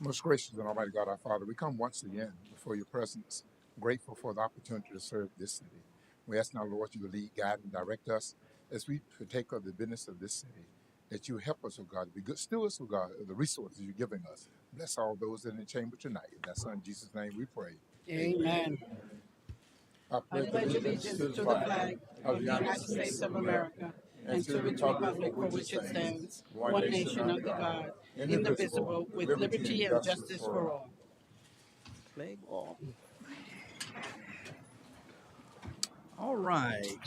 Most gracious and Almighty God, our Father, we come once again before your presence, grateful for the opportunity to serve this city. We ask now, Lord, you will lead, guide, and direct us as we partake of the business of this city, that you help us, oh God, to be good stewards, oh God, of the resources you're giving us. Bless all those in the chamber tonight. In that Son, Jesus' name, we pray. Amen. Amen. I I pledge pledge allegiance allegiance to the to the flag flag of of the the United United States States of of America America and and to to the the republic republic for for which it which it stands, stands, one one nation nation under under God, God, indivisible, indivisible, with with liberty and liberty and justice justice for for all. all. Play ball. All right.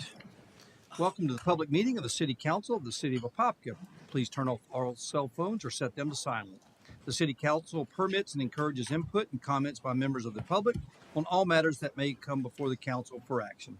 Welcome to the public meeting of the City Council of the City of Apopka. Please turn off all cell phones or set them to silent. The City Council permits and encourages input and comments by members of the public on all matters that may come before the council for action.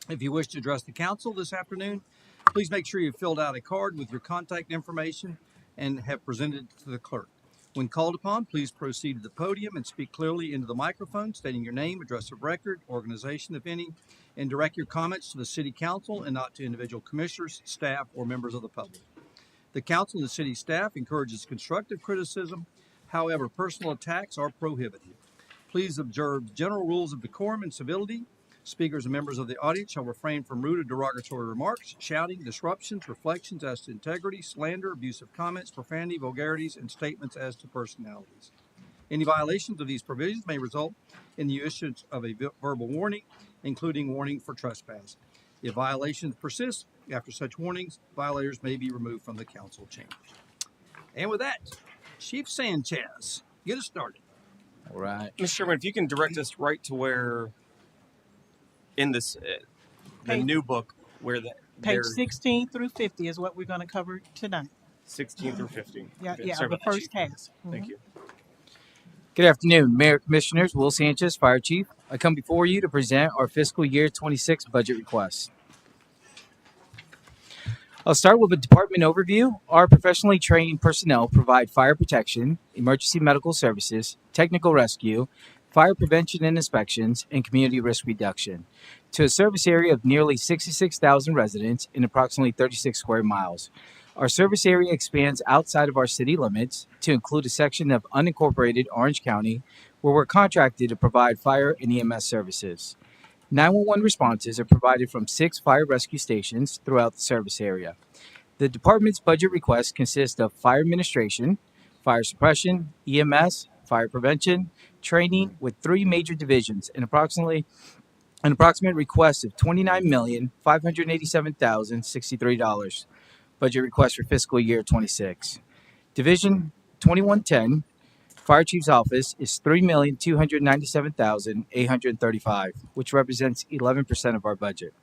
If you wish to address the council this afternoon, please make sure you filled out a card with your contact information and have presented it to the clerk. When called upon, please proceed to the podium and speak clearly into the microphone, stating your name, address of record, organization, if any, and direct your comments to the city council and not to individual commissioners, staff, or members of the public. The council and the city staff encourages constructive criticism. However, personal attacks are prohibited. Please observe general rules of decorum and civility. Speakers and members of the audience shall refrain from rude or derogatory remarks, shouting, disruptions, reflections as to integrity, slander, abusive comments, profanity, vulgarities, and statements as to personalities. Any violations of these provisions may result in the issuance of a verbal warning, including warning for trespass. If violations persist after such warnings, violators may be removed from the council chambers. And with that, Chief Sanchez, get us started. All right. Mr. Sherman, if you can direct us right to where in this the Page, new book where page they're 16 through 50 is what we're going to cover tonight. 16 through 15. Yeah, Okay, yeah, sorry the about that, first Chief. half. Thank you. Good afternoon, Mayor Commissioners. Will Sanchez, Fire Chief. I come before you to present our fiscal year 26 budget request. I'll start with a department overview. Our professionally trained personnel provide fire protection, emergency medical services, technical rescue, fire prevention and inspections, and community risk reduction to a service area of nearly 66,000 residents in approximately 36 square miles. Our service area expands outside of our city limits to include a section of unincorporated Orange County where we're contracted to provide fire and EMS services. 911 responses are provided from 6 fire rescue stations throughout the service area. The department's budget requests consist of fire administration, fire suppression, EMS, fire prevention, training with 3 major divisions and an approximate request of $29,587,063. Budget request for fiscal year 26. Division 2110, Fire Chief's Office is $3,297,835, which represents 11% of our budget.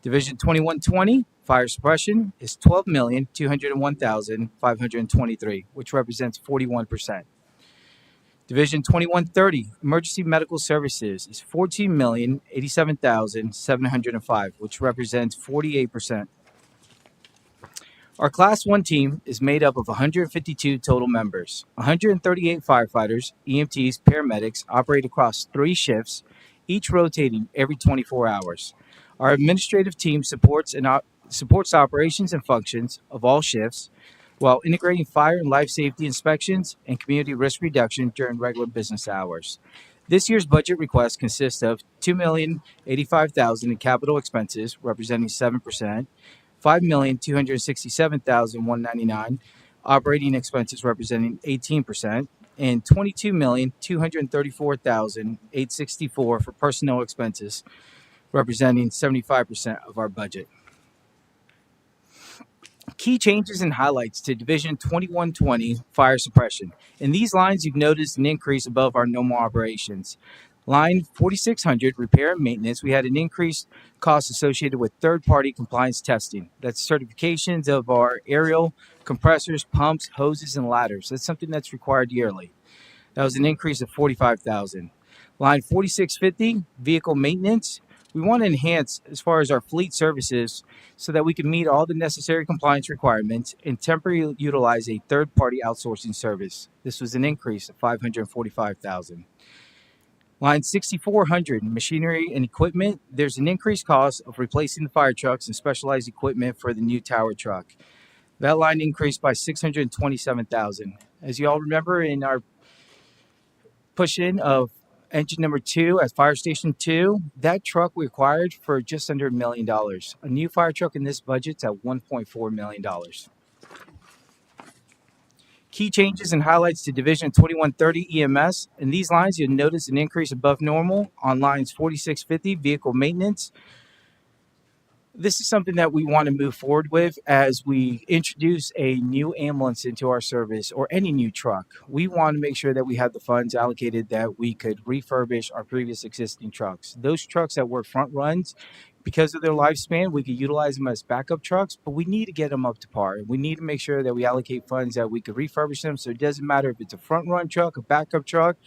Division 2120, Fire Suppression, is $12,201,523, which represents 41%. Division 2130, Emergency Medical Services, is $14,087,705, which represents 48%. Our Class 1 team is made up of 152 total members. 138 firefighters, EMTs, paramedics operate across 3 shifts, each rotating every 24 hours. Our administrative team supports operations and functions of all shifts while integrating fire and life safety inspections and community risk reduction during regular business hours. This year's budget request consists of $2,085,000 in capital expenses, representing 7%, $5,267,199 operating expenses representing 18%, and $22,234,864 for personnel expenses representing 75% of our budget. Key changes and highlights to Division 2120 Fire Suppression. In these lines, you've noticed an increase above our normal operations. Line 4600, repair and maintenance, we had an increased cost associated with third-party compliance testing. That's certifications of our aerial compressors, pumps, hoses, and ladders. That's something that's required yearly. That was an increase of $45,000. Line 4650, vehicle maintenance. We want to enhance as far as our fleet services so that we can meet all the necessary compliance requirements and temporarily utilize a third-party outsourcing service. This was an increase of $545,000. Line 6400, machinery and equipment. There's an increased cost of replacing the fire trucks and specialized equipment for the new tower truck. That line increased by $627,000. As you all remember, in our push in of engine number 2 at Fire Station 2. That truck we acquired for just under $1 million. A new fire truck in this budget's at $1.4 million. Key changes and highlights to Division 2130 EMS. In these lines, you'll notice an increase above normal on lines 4650, vehicle maintenance. This is something that we want to move forward with as we introduce a new ambulance into our service or any new truck. We want to make sure that we have the funds allocated that we could refurbish our previous existing trucks. Those trucks that were front runs, because of their lifespan, we could utilize them as backup trucks, but we need to get them up to par. We need to make sure that we allocate funds that we could refurbish them, so it doesn't matter if it's a front run truck, a backup truck,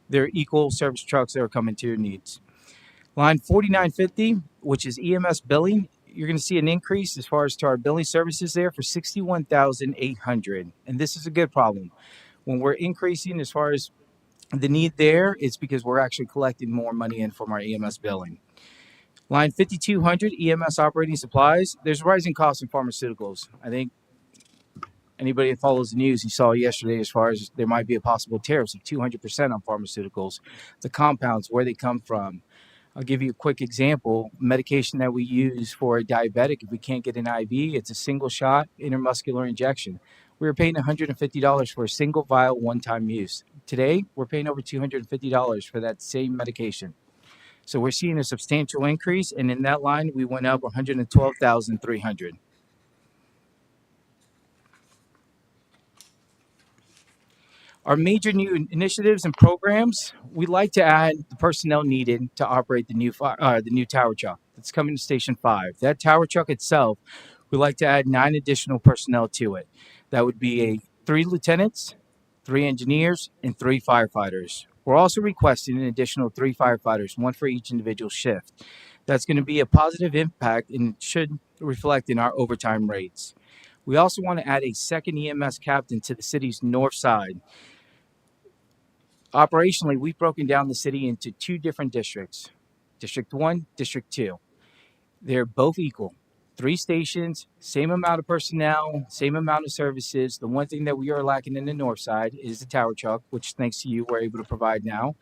they're equal service trucks that are coming to your needs. Line 4950, which is EMS billing, you're going to see an increase as far as to our billing services there for $61,800. And this is a good problem. When we're increasing as far as the need there, it's because we're actually collecting more money in from our EMS billing. Line 5200, EMS operating supplies. There's rising costs in pharmaceuticals. I think anybody that follows the news, you saw yesterday as far as there might be a possible tariffs of 200% on pharmaceuticals. The compounds, where they come from. I'll give you a quick example. Medication that we use for a diabetic, if we can't get an IV, it's a single shot intramuscular injection. We were paying $150 for a single vial, one-time use. Today, we're paying over $250 for that same medication. So we're seeing a substantial increase, and in that line, we went up $112,300. Our major new initiatives and programs, we like to add the personnel needed to operate the new tower truck that's coming to Station 5. That tower truck itself, we like to add 9 additional personnel to it. That would be 3 lieutenants, 3 engineers, and 3 firefighters. We're also requesting an additional 3 firefighters, 1 for each individual shift. That's going to be a positive impact and should reflect in our overtime rates. We also want to add a second EMS captain to the city's north side. Operationally, we've broken down the city into 2 different districts, District 1, District 2. They're both equal. 3 stations, same amount of personnel, same amount of services. The one thing that we are lacking in the north side is the tower truck, which thanks to you, we're able to provide now.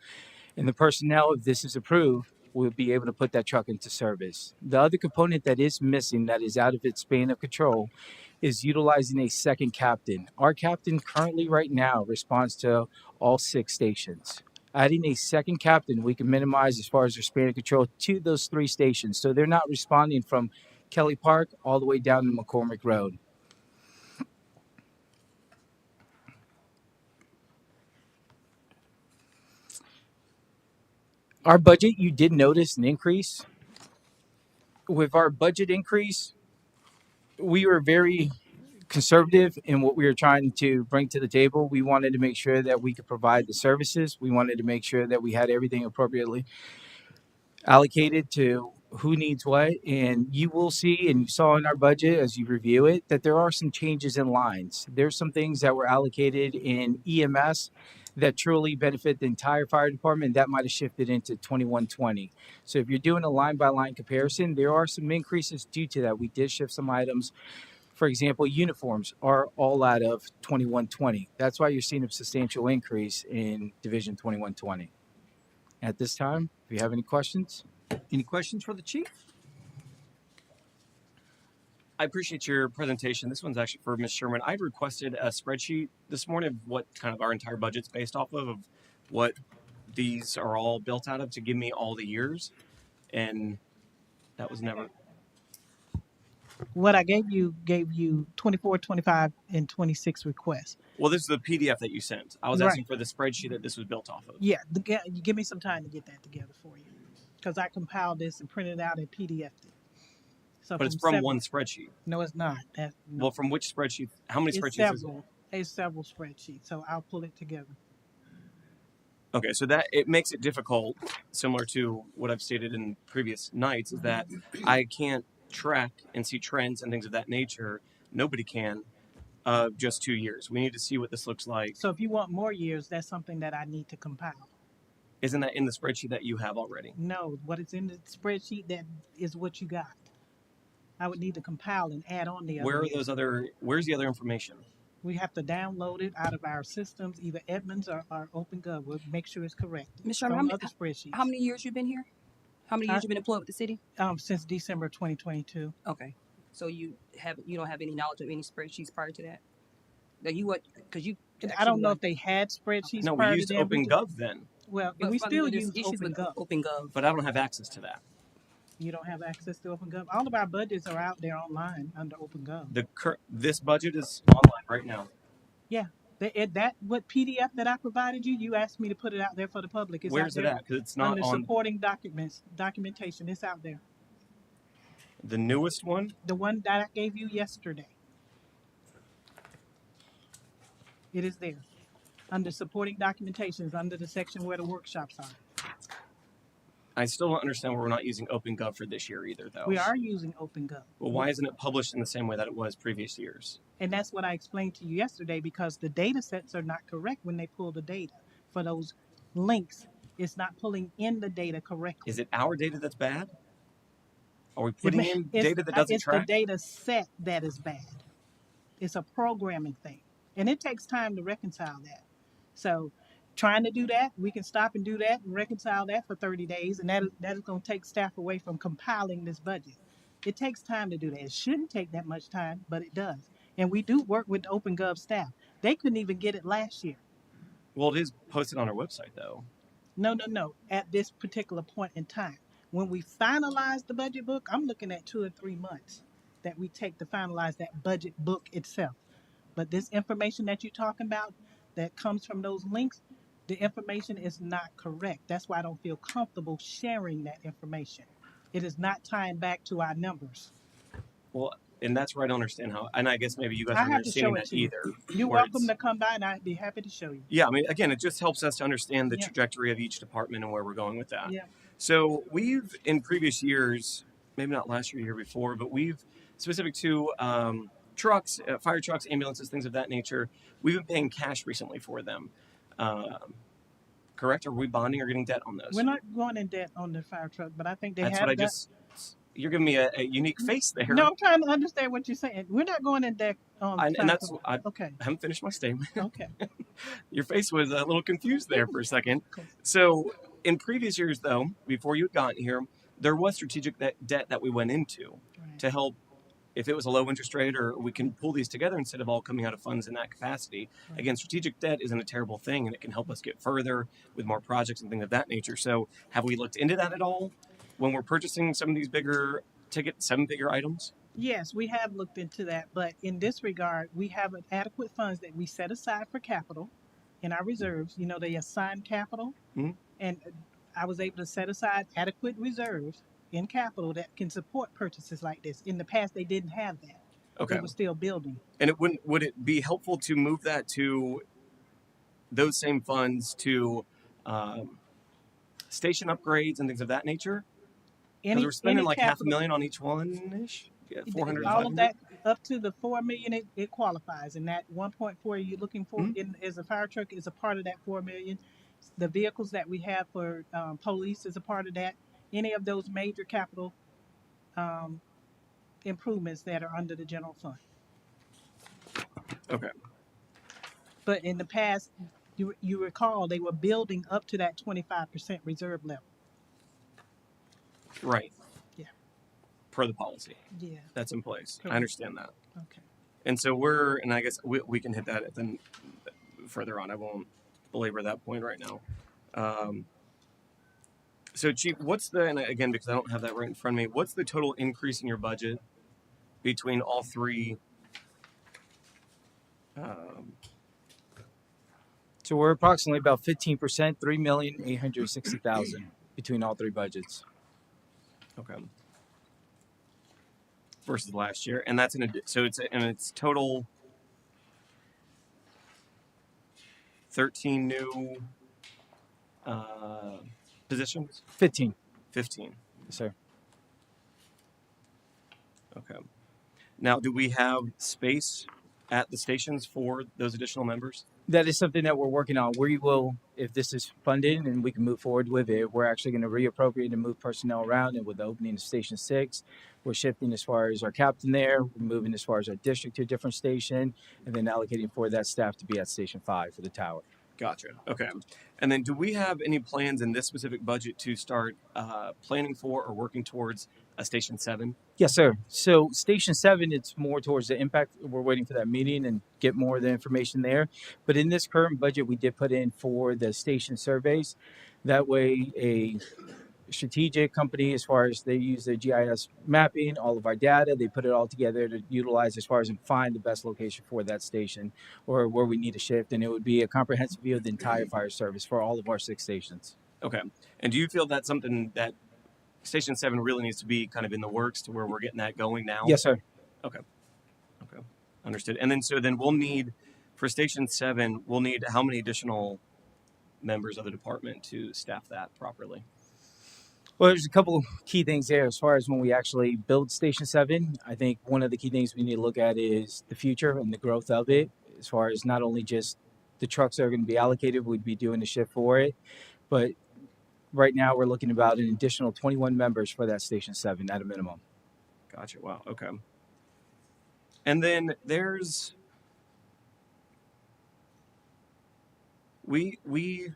And the personnel, if this is approved, will be able to put that truck into service. The other component that is missing, that is out of its span of control, is utilizing a second captain. Our captain currently right now responds to all 6 stations. Adding a second captain, we can minimize as far as their span of control to those 3 stations. So they're not responding from Kelly Park all the way down to McCormick Road. Our budget, you did notice an increase. With our budget increase, we were very conservative in what we were trying to bring to the table. We wanted to make sure that we could provide the services. We wanted to make sure that we had everything appropriately allocated to who needs what. And you will see, and you saw in our budget as you review it, that there are some changes in lines. There's some things that were allocated in EMS that truly benefit the entire fire department that might have shifted into 2120. So if you're doing a line by line comparison, there are some increases due to that. We did shift some items. For example, uniforms are all out of 2120. That's why you're seeing a substantial increase in Division 2120. At this time, if you have any questions. Any questions for the chief? I appreciate your presentation. This one's actually for Ms. Sherman. I've requested a spreadsheet this morning of what kind of our entire budget's based off of what these are all built out of to give me all the years. And that was never... What I gave you 24, 25, and 26 requests. Well, this is the PDF that you sent. I was Right. asking for the spreadsheet that this was built off of. Yeah, you give me some time to get that together for you, because I compiled this and printed it out and PDF'd it. So But it's from one spreadsheet. No, it's not. No. Well, from which spreadsheet? How many It's spreadsheets is it? several. It's several spreadsheets, so I'll pull it together. Okay, so that it makes it difficult, similar to what I've stated in previous nights, is that I can't track and see trends and things of that nature. Nobody can. Just 2 years. We need to see what this looks like. So if you want more years, that's something that I need to compile. Isn't that in the spreadsheet that you have already? No, what is in the spreadsheet, that is what you got. I would need to compile and add on the other. Where's the other information? We have to download it out of our systems, either Edmunds or OpenGov. We'll make sure it's correct. Ms. It's Sherman, on other spreadsheets. how many years you been here? How many years I, you been employed with the city? Since December 2022. Okay, so you don't have any knowledge of any spreadsheets prior to that. That you what? Because you I don't actually know if they had spreadsheets No, we prior to used them. OpenGov then, Well, but we I mean, still but there's use issues with OpenGov. OpenGov. but I don't have access to that. You don't have access to OpenGov. All of our budgets are out there online under OpenGov. This budget is online right now. Yeah, that what PDF that I provided you, you asked me to put it out there for the public. It's Where's out it there at? Because it's not under on supporting documentation. It's out there. the newest one. The one that I gave you yesterday. It is there under supporting documentations under the section where the workshops are. I still don't understand why we're not using OpenGov for this year either, though. We are using OpenGov. Well, why isn't it published in the same way that it was previous years? And that's what I explained to you yesterday, because the data sets are not correct when they pull the data for those links. It's not pulling in the data correctly. Is it our data that's bad? Are we It putting may- in it's- data that doesn't it's track? the data set that is bad. It's a programming thing, and it takes time to reconcile that. So, trying to do that, we can stop and do that and reconcile that for 30 days, and that is going to take staff away from compiling this budget. It takes time to do that. It shouldn't take that much time, but it does. And we do work with OpenGov staff. They couldn't even get it last year. Well, it is posted on our website, though. No. At this particular point in time, when we finalize the budget book, I'm looking at 2 or 3 months that we take to finalize that budget book itself. But this information that you're talking about that comes from those links, the information is not correct. That's why I don't feel comfortable sharing that information. It is not tying back to our numbers. Well, and that's where I don't understand how. And I guess maybe you guys I aren't have to show understanding it that to you. either. You're where welcome it's- to come by, and I'd be happy to show you. Yeah, I mean, again, it just helps us to understand the Yeah. trajectory of each department and where we're going with that. Yeah. So we've, in previous years, maybe not last year, year before, but we've, specific to trucks, fire trucks, ambulances, things of that nature, we've been paying cash recently for them. Correct? Are we bonding or getting debt on those? We're not going in debt on the fire truck, but I think they That's have what I done- just. You're giving me a unique face there. No, I'm trying to understand what you're saying. We're not going in debt on the And fire that's truck. I Okay. haven't finished my statement. Okay. Your face was a little confused there for a second. So, in previous years, though, before you had gotten here, there was strategic debt that we went into Right. to help if it was a low interest rate, or we can pull these together instead of all coming out of funds in that capacity. Right. Again, strategic debt isn't a terrible thing, and it can help us get further with more projects and things of that nature. So, have we looked into that at all when we're purchasing some of these bigger ticket, 7-figure items? Yes, we have looked into that, but in this regard, we have adequate funds that we set aside for capital in our reserves. You know, they assign capital, Mhm. and I was able to set aside adequate reserves in capital that can support purchases like this. In the past, they didn't have that. Okay. They were still building. And would it be helpful to move that to those same funds to station upgrades and things of that nature? Because we're spending like $500,000 on each one ish. Yeah, 400. all of that up to the $4 million, it qualifies. And that 1.4 you're looking for as a fire truck is a part of that $4 million. The vehicles that we have for police is a part of that. Any of those major capital improvements that are under the general fund. Okay. But in the past, you recall they were building up to that 25% reserve level. Right. Yeah. Per the policy Yeah. that's in place. Correct. I understand that. Okay. And so and I guess we can hit that then further on. I won't belabor that point right now. So Chief, and again, because I don't have that right in front of me, what's the total increase in your budget between all three? So we're approximately about 15%, $3,860,000 between all three budgets. Okay. Versus last year, and that's it's total 13 new positions. 15. 15. Yes, sir. Okay. Now, do we have space at the stations for those additional members? That is something that we're working on. We will, if this is funded and we can move forward with it, we're actually going to reappropriate and move personnel around. And with the opening of Station 6, We're shifting as far as our captain there, we're moving as far as our district to a different station, and then allocating for that staff to be at Station 5 for the tower. Gotcha. Okay. And then do we have any plans in this specific budget to start planning for or working towards a Station 7? Yes, sir. So Station 7, it's more towards the impact. We're waiting for that meeting and get more of the information there. But in this current budget, we did put in for the station surveys. That way, a strategic company, as far as they use their GIS mapping, all of our data, they put it all together to utilize as far as and find the best location for that station or where we need to shift. And it would be a comprehensive view of the entire fire service for all of our 6 stations. Okay. And do you feel that's something that Station 7 really needs to be kind of in the works to where we're getting that going now? Yes, sir. Okay. Understood. And then so then we'll need, for Station 7, we'll need how many additional members of the department to staff that properly? Well, there's a couple key things there as far as when we actually build Station 7. I think one of the key things we need to look at is the future and the growth of it, as far as not only just the trucks that are going to be allocated, we'd be doing the shift for it, but right now we're looking about an additional 21 members for that Station 7 at a minimum. Gotcha. Wow. Okay. And then there's we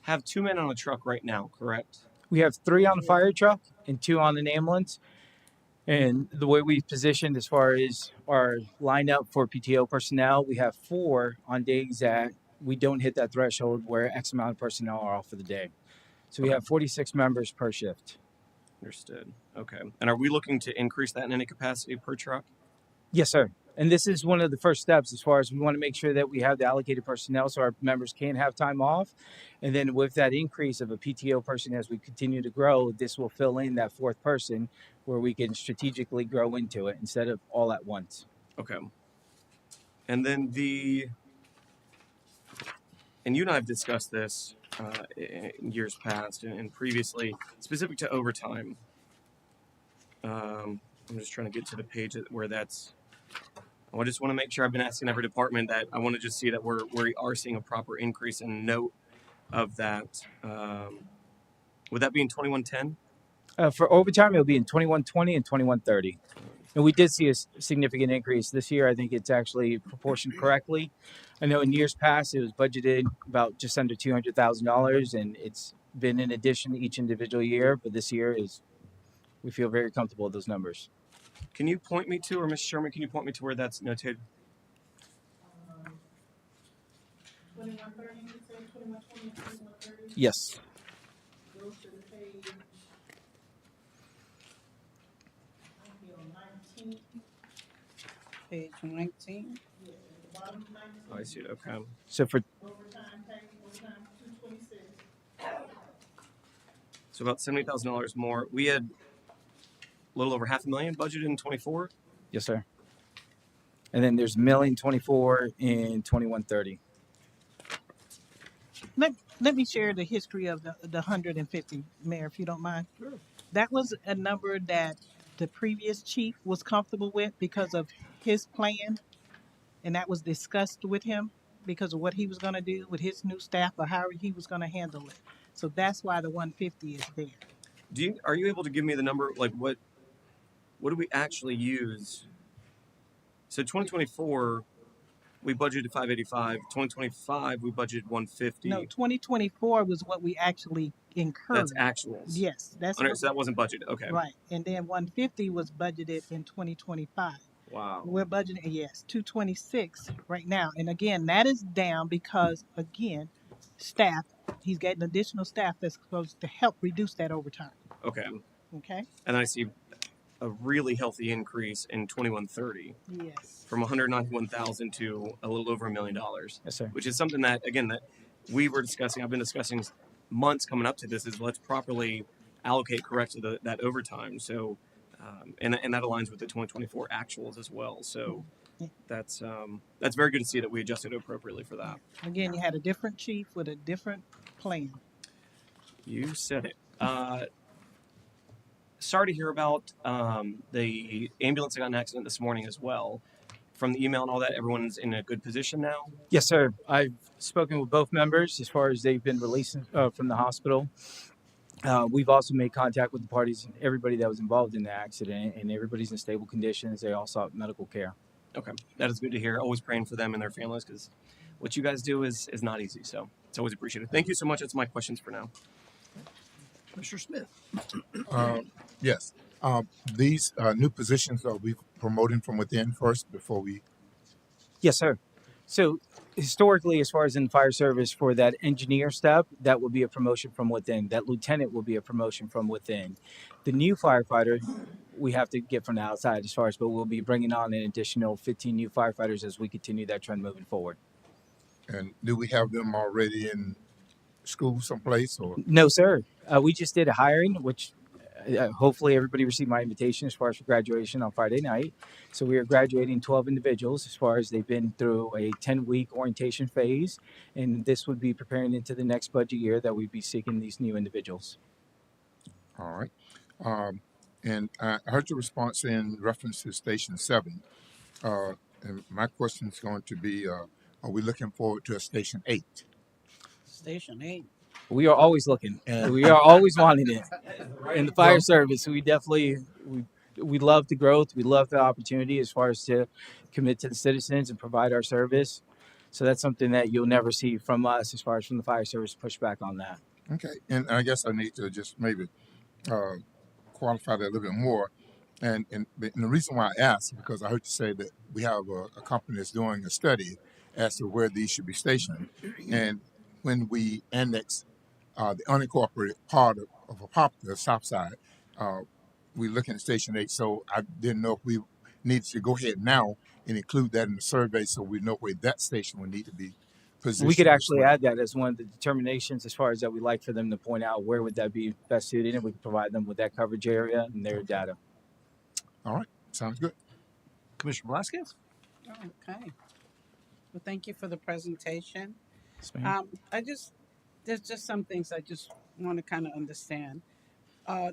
have 2 men on a truck right now, correct? We have 3 on the fire truck and 2 on an ambulance. And the way we've positioned as far as our lineup for PTO personnel, we have 4 on days that we don't hit that threshold where X amount of personnel are off for the day. So we have 46 members per shift. Understood. Okay. And are we looking to increase that in any capacity per truck? Yes, sir. And this is one of the first steps as far as we want to make sure that we have the allocated personnel so our members can have time off. And then with that increase of a PTO person as we continue to grow, this will fill in that 4th person where we can strategically grow into it instead of all at once. Okay. And then and you and I have discussed this in years past and previously, specific to overtime. I'm just trying to get to the page where that's. I just want to make sure I've been asking every department that I want to just see that we are seeing a proper increase and note of that. Would that be in 2110? For overtime, it'll be in 2120 and 2130. And we did see a significant increase this year. I think it's actually proportioned correctly. I know in years past it was budgeted about just under $200,000, and it's been in addition to each individual year. But this year we feel very comfortable with those numbers. Can you point me to, or Mr. Sherman, can you point me to where that's notated? 2130, you said 2120, 2130. Yes. Go to the page. I'll be on 19. Page 19. Yeah, at the bottom of 19. Oh, I see it. Okay. So for Overtime pay, overtime 226. So about $70,000 more. We had a little over $500,000 budgeted in 24. yes, sir. And then there's $1,024,000 in 2130. Let me share the history of the 150, Mayor, if you don't mind. Sure. That was a number that the previous chief was comfortable with because of his plan, and that was discussed with him because of what he was going to do with his new staff or how he was going to handle it. So that's why the 150 is there. Are you able to give me the number? Like what do we actually use? So 2024, we budgeted 585. 2025, we budgeted 150. No, 2024 was what we actually incurred. That's actuals. Yes, that's So that wasn't budgeted. Okay. right. And then 150 was budgeted in 2025. Wow. We're budgeting, yes, 226 right now. And again, that is down because, again, staff, he's getting additional staff that's supposed to help reduce that overtime. Okay. Okay? And I see a really healthy increase in 2130 Yes. from 191,000 to a little over $1 million. Yes, sir. Which is something that, again, that we were discussing. I've been discussing months coming up to this. Is let's properly allocate correctly that overtime. So, and that aligns with the 2024 actuals as well. So, that's very good to see that we adjusted appropriately for that. Again, you had a different chief with a different plan. You said it. Sorry to hear about the ambulance that got in an accident this morning as well. From the email and all that, everyone's in a good position now? Yes, sir. I've spoken with both members as far as they've been released from the hospital. We've also made contact with the parties, everybody that was involved in the accident, and everybody's in stable conditions. They all sought medical care. Okay, that is good to hear. Always praying for them and their families because what you guys do is not easy. So it's always appreciated. Thank you so much. That's my questions for now. Commissioner Smith. Uh, yes. These new positions are we promoting from within first before we? Yes, sir. So historically, as far as in the fire service, for that engineer step, that will be a promotion from within. That lieutenant will be a promotion from within. The new firefighter, we have to get from the outside as far as, but we'll be bringing on an additional 15 new firefighters as we continue that trend moving forward. And do we have them already in school someplace or? No, sir. We just did a hiring, which hopefully everybody received my invitation as far as for graduation on Friday night. So we are graduating 12 individuals as far as they've been through a 10-week orientation phase. And this would be preparing into the next budget year that we'd be seeking these new individuals. All right. Um, and I heard your response in reference to Station 7. And my question is going to be, are we looking forward to a Station 8? Station 8. We are always looking. And We are always wanting it. In the fire well, service, we love the growth. We love the opportunity as far as to commit to the citizens and provide our service. So that's something that you'll never see from us as far as from the fire service pushback on that. okay. And I guess I need to just maybe uh, qualify that a little bit more. And the reason why I asked is because I heard you say that we have a company that's doing a study as to where these should be stationed. And when we annex the unincorporated part of Apopka, the south side, uh, we're looking at Station 8. So I didn't know if we needed to go ahead now and include that in the survey so we know where that station would need to be We could positioned as actually well. add that as one of the determinations as far as that we like for them to point out where would that be best suited, and we can provide them with that coverage area and their data. All right. Sounds good. Commissioner Velasquez. Okay. Well, thank you for the presentation. Yes, ma'am. There's just some things I just want to kind of understand. Uh,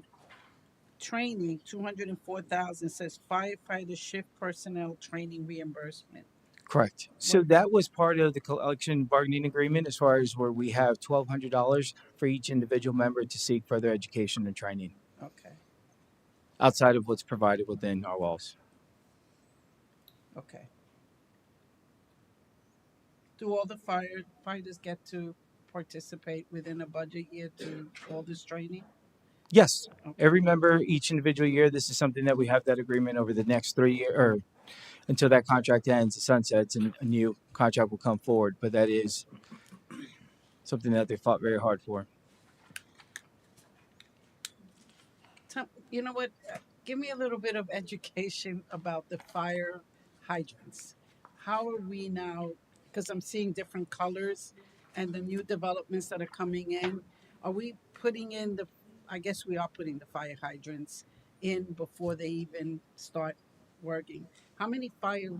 Training, 204,000 says firefighter shift personnel training reimbursement. Correct. So What? that was part of the collection bargaining agreement as far as where we have $1,200 for each individual member to seek further education and training Okay. outside of what's provided within our walls. Okay. Do all the firefighters get to participate within a budget year to all this training? Yes, Okay. every member, each individual year. This is something that we have that agreement over the next 3 years or until that contract ends, sunsets, and a new contract will come forward. But that is something that they fought very hard for. You know what? Give me a little bit of education about the fire hydrants. How are we now? Because I'm seeing different colors and the new developments that are coming in. Are we putting in the? I guess we are putting the fire hydrants in before they even start working. How many fire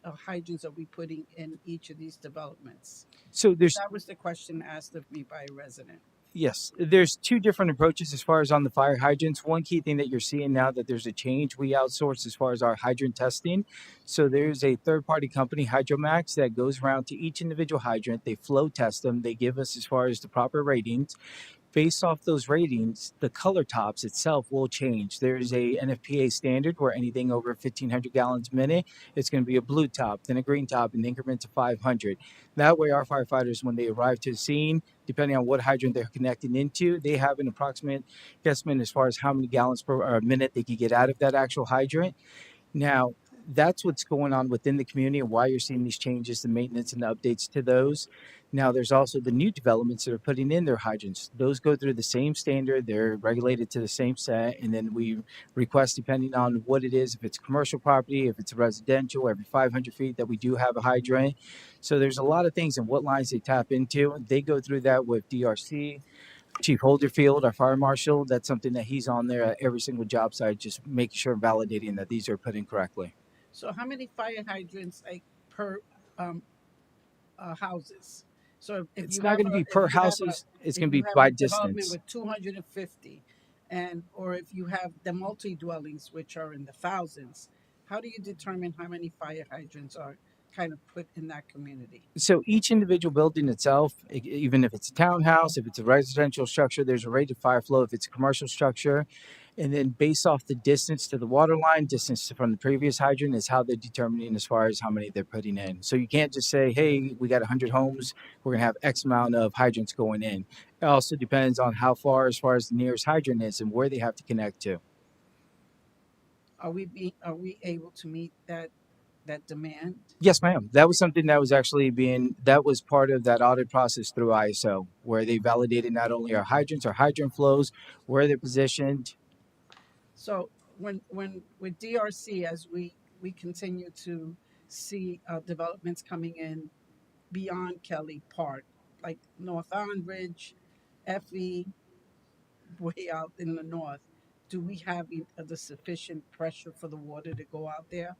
hydrants are we putting in each of these developments? So there's That was the question asked of me by a resident. Yes, there's two different approaches as far as on the fire hydrants. One key thing that you're seeing now that there's a change, we outsource as far as our hydrant testing. So there's a third-party company, Hydromax, that goes around to each individual hydrant. They flow test them. They give us as far as the proper ratings. Based off those ratings, the color tops itself will change. There's a NFPA standard where anything over 1,500 gallons a minute, it's going to be a blue top, then a green top in increments of 500. That way, our firefighters, when they arrive to the scene, depending on what hydrant they're connecting into, they have an approximate guesstimate as far as how many gallons per minute they can get out of that actual hydrant. Now, that's what's going on within the community and why you're seeing these changes, the maintenance and the updates to those. Now, there's also the new developments that are putting in their hydrants. Those go through the same standard. They're regulated to the same set. And then we request, depending on what it is, if it's commercial property, if it's residential, every 500 feet that we do have a hydrant. So there's a lot of things and what lines they tap into. They go through that with DRC. Chief Holderfield, our fire marshal, that's something that he's on there at every single job site, just making sure and validating that these are put in correctly. So how many fire hydrants like per um, houses? So if It's you not have going to a be if per you have houses, it's if going to you be have by a development distance. with 250, and or if you have the multi dwellings which are in the thousands, how do you determine how many fire hydrants are kind of put in that community? So each individual building itself, even if it's a townhouse, if it's a residential structure, there's a rate of fire flow. If it's a commercial structure, and then based off the distance to the water line, distance from the previous hydrant is how they're determining as far as how many they're putting in. So you can't just say, hey, we got 100 homes, we're going to have X amount of hydrants going in. It also depends on how far as the nearest hydrant is and where they have to connect to. Are we able to meet that demand? Yes, ma'am. That was something that was that was part of that audit process through ISO, where they validated not only our hydrants, our hydrant flows, where they're positioned. So when with DRC, as we continue to see developments coming in beyond Kelly Park, like North Island Ridge, FE, way out in the north, do we have the sufficient pressure for the water to go out there?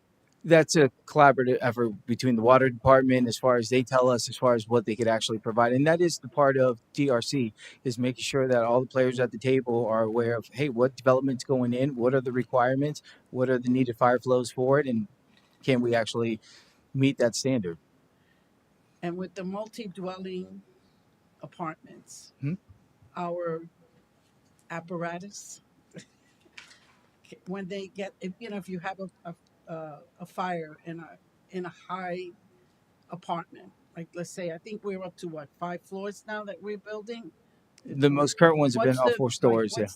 That's a collaborative effort between the water department as far as they tell us as far as what they could actually provide. And that is the part of DRC is making sure that all the players at the table are aware of, hey, what development's going in, what are the requirements, what are the needed fire flows for it, and can we actually meet that standard? And with the multi-dwelling apartments, Hmm? our apparatus, when they get, if you have a fire in a high apartment, like let's say, I think we're up to what, 5 floors now that we're building. The most current ones have been What's all the four right? stories. Yeah.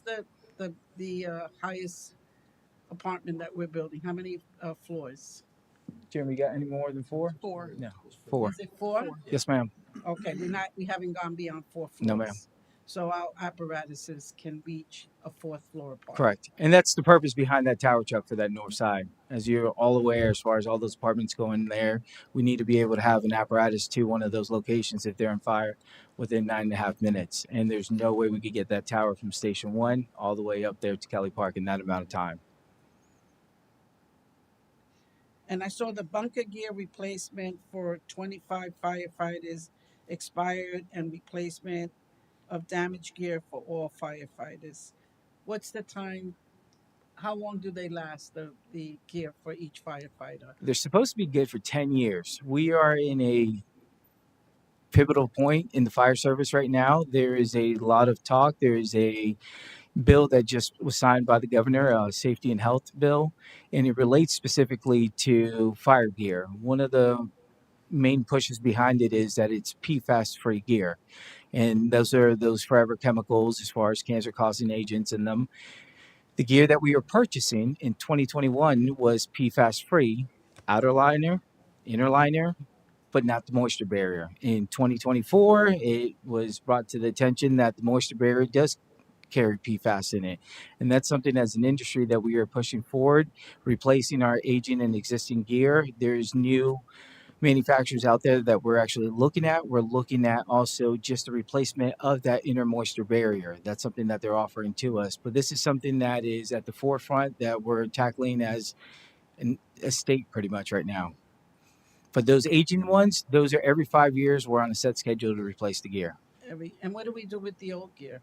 What's the highest apartment that we're building? How many floors? Jeremy, got any more than four? 4. No, four. Is it 4? Yes, ma'am. Okay, we haven't gone beyond 4 floors. No, ma'am. So our apparatuses can reach a 4th floor apartment. Correct. And that's the purpose behind that tower truck for that north side. As you're all aware, as far as all those apartments going there, we need to be able to have an apparatus to one of those locations if they're on fire within 9.5 minutes. And there's no way we could get that tower from Station 1 all the way up there to Kelly Park in that amount of time. And I saw the bunker gear replacement for 25 firefighters expired and replacement of damaged gear for all firefighters. What's the time? How long do they last, the gear for each firefighter? They're supposed to be good for 10 years. We are in a pivotal point in the fire service right now. There is a lot of talk. There is a bill that just was signed by the governor, a safety and health bill, and it relates specifically to fire gear. One of the main pushes behind it is that it's PFAS free gear. And those are those forever chemicals as far as cancer causing agents in them. The gear that we were purchasing in 2021 was PFAS free, outer liner, inner liner, but not the moisture barrier. In 2024, it was brought to the attention that the moisture barrier does carry PFAS in it. And that's something as an industry that we are pushing forward, replacing our aging and existing gear. There's new manufacturers out there that we're actually looking at. We're looking at also just a replacement of that inner moisture barrier. That's something that they're offering to us. But this is something that is at the forefront that we're tackling as a state pretty much right now. But those aging ones, those are every 5 years. We're on a set schedule to replace the gear. And what do we do with the old gear?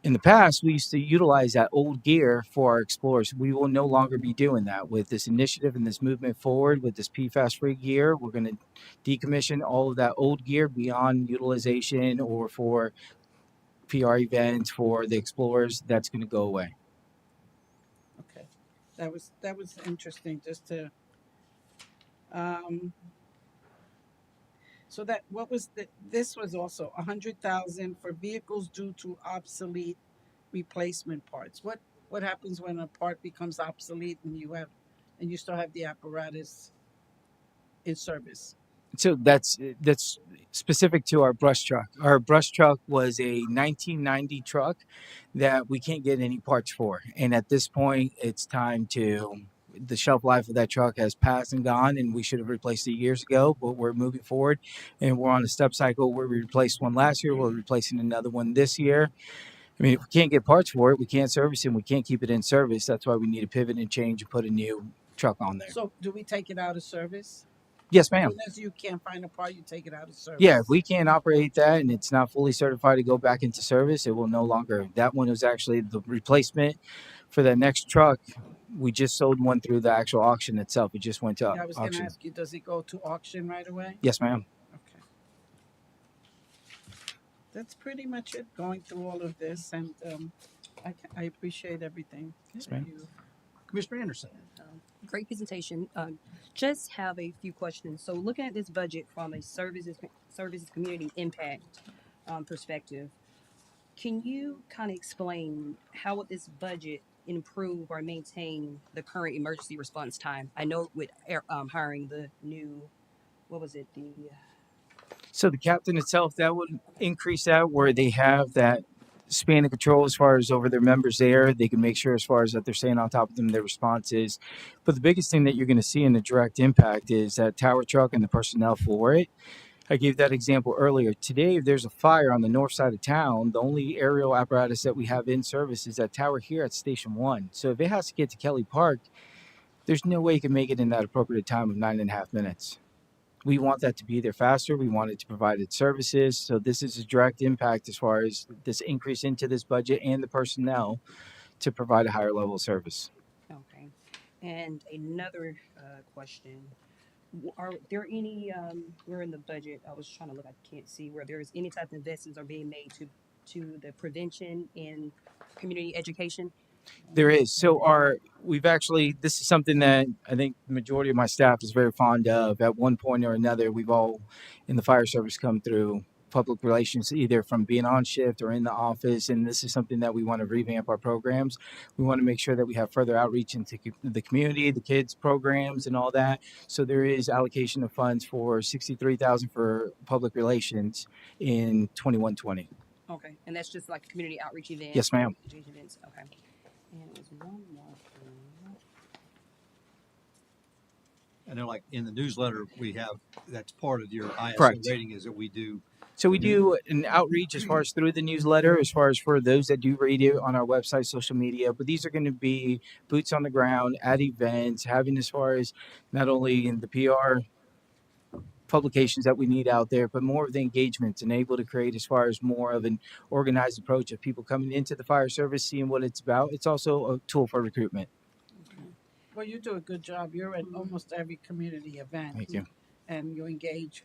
In the past, we used to utilize that old gear for our explorers. We will no longer be doing that with this initiative and this movement forward with this PFAS-free gear. We're going to decommission all of that old gear beyond utilization or for PR events for the explorers. That's going to go away. Okay, that was interesting. Just to, so that what was this was also 100,000 for vehicles due to obsolete replacement parts. What happens when a part becomes obsolete and you still have the apparatus in service? So that's specific to our brush truck. Our brush truck was a 1990 truck that we can't get any parts for. And at this point, it's time to, the shelf life of that truck has passed and gone, and we should have replaced it years ago, but we're moving forward and we're on a step cycle where we replaced one last year. We're replacing another one this year. I mean, if we can't get parts for it, we can't service it, and we can't keep it in service. That's why we need to pivot and change and put a new truck on there. So do we take it out of service? Yes, ma'am. Unless you can't find a part, you take it out of service. Yeah, if we can't operate that and it's not fully certified to go back into service, it will no longer. That one was actually the replacement for that next truck We just sold one through the actual auction itself. It just went to Yeah, I was going to auction. ask you, does it go to auction right away? Yes, ma'am. Okay. That's pretty much it, going through all of this, and I appreciate everything Yes, that ma'am. you. Commissioner Anderson. Great presentation. Just have a few questions. So, looking at this budget from a services community impact perspective, can you kind of explain how would this budget improve or maintain the current emergency response time? I know with hiring the new, what was it, the So the captain itself, that would increase that where they have that span of control as far as over their members there. They can make sure as far as that they're staying on top of them, their responses. But the biggest thing that you're going to see in the direct impact is that tower truck and the personnel for it. I gave that example earlier. Today, if there's a fire on the north side of town, the only aerial apparatus that we have in service is that tower here at Station 1. So if it has to get to Kelly Park, there's no way it can make it in that appropriate time of 9.5 minutes. We want that to be there faster. We want it to provide its services. So this is a direct impact as far as this increase into this budget and the personnel to provide a higher level of service. okay. And another question: are there any? We're in the budget. I was trying to look. I can't see where there is any type of investments are being made to the prevention and community education. There is. So we've actually, this is something that I think the majority of my staff is very fond of. At one point or another, we've all in the fire service come through public relations, either from being on shift or in the office. And this is something that we want to revamp our programs. We want to make sure that we have further outreach into the community, the kids programs and all that. So there is allocation of funds for 63,000 for public relations in 2120. Okay, and that's just like a community outreach event. Yes, ma'am. Education events. Okay. And it was one more thing. And then, like in the newsletter, we have that's part of your ISO Correct. rating is that we do. So we do an outreach as far as through the newsletter, as far as for those that do read it on our website, social media. But these are going to be boots on the ground at events, having as far as not only in the PR publications that we need out there, but more of the engagements and able to create as far as more of an organized approach of people coming into the fire service, seeing what it's about. It's also a tool for recruitment. Well, you do a good job. You're at almost every community event. Thank you. And you engage.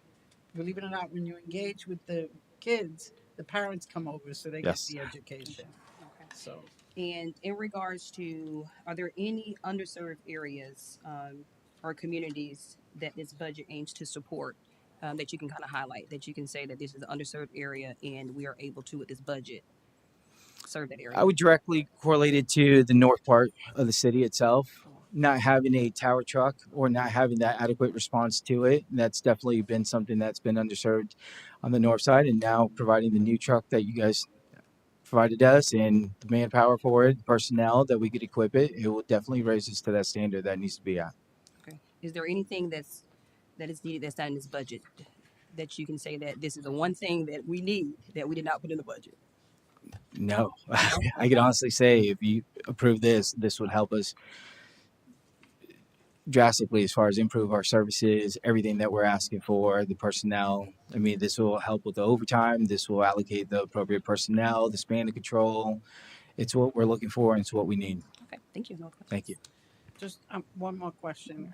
Believe it or not, when you engage with the kids, the parents come over so they Yes. get the education. Okay. So And in regards to, are there any underserved areas or communities that this budget aims to support that you can kind of highlight, that you can say that this is an underserved area and we are able to, with this budget, serve that area? I would directly correlate it to the north part of the city itself. Not having a tower truck or not having that adequate response to it. That's definitely been something that's been underserved on the north side. And now providing the new truck that you guys provided us and the manpower for it, personnel that we could equip it, it will definitely raise us to that standard that needs to be at. Okay. Is there anything that is needed that's not in this budget that you can say that this is the one thing that we need that we did not put in the budget? No, I can honestly say if you approve this, this would help us drastically as far as improve our services, everything that we're asking for, the personnel. I mean, this will help with the overtime. This will allocate the appropriate personnel, the span of control. It's what we're looking for and it's what we need. Okay. Thank you. No questions. Thank you. just one more question.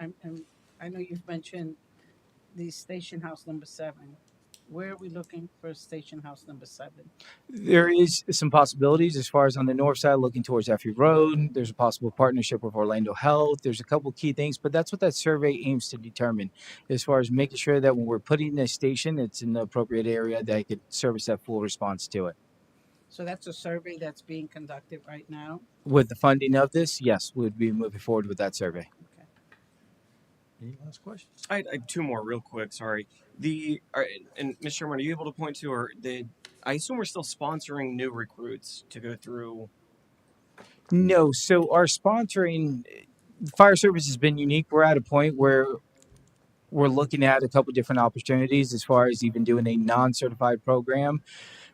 I know you've mentioned the station house number 7. Where are we looking for station house number 7? There is some possibilities as far as on the north side looking towards Effie Road. There's a possible partnership with Orlando Health. There's a couple key things, but that's what that survey aims to determine as far as making sure that when we're putting a station, it's in the appropriate area that could service that full response to it. So that's a survey that's being conducted right now. With the funding of this, yes, we would be moving forward with that survey. Okay. Any last questions? I had two more real quick. Sorry. And Ms. Sherman, are you able to point to, or I assume we're still sponsoring new recruits to go through? No, so our sponsoring fire service has been unique. We're at a point where we're looking at a couple different opportunities as far as even doing a non-certified program.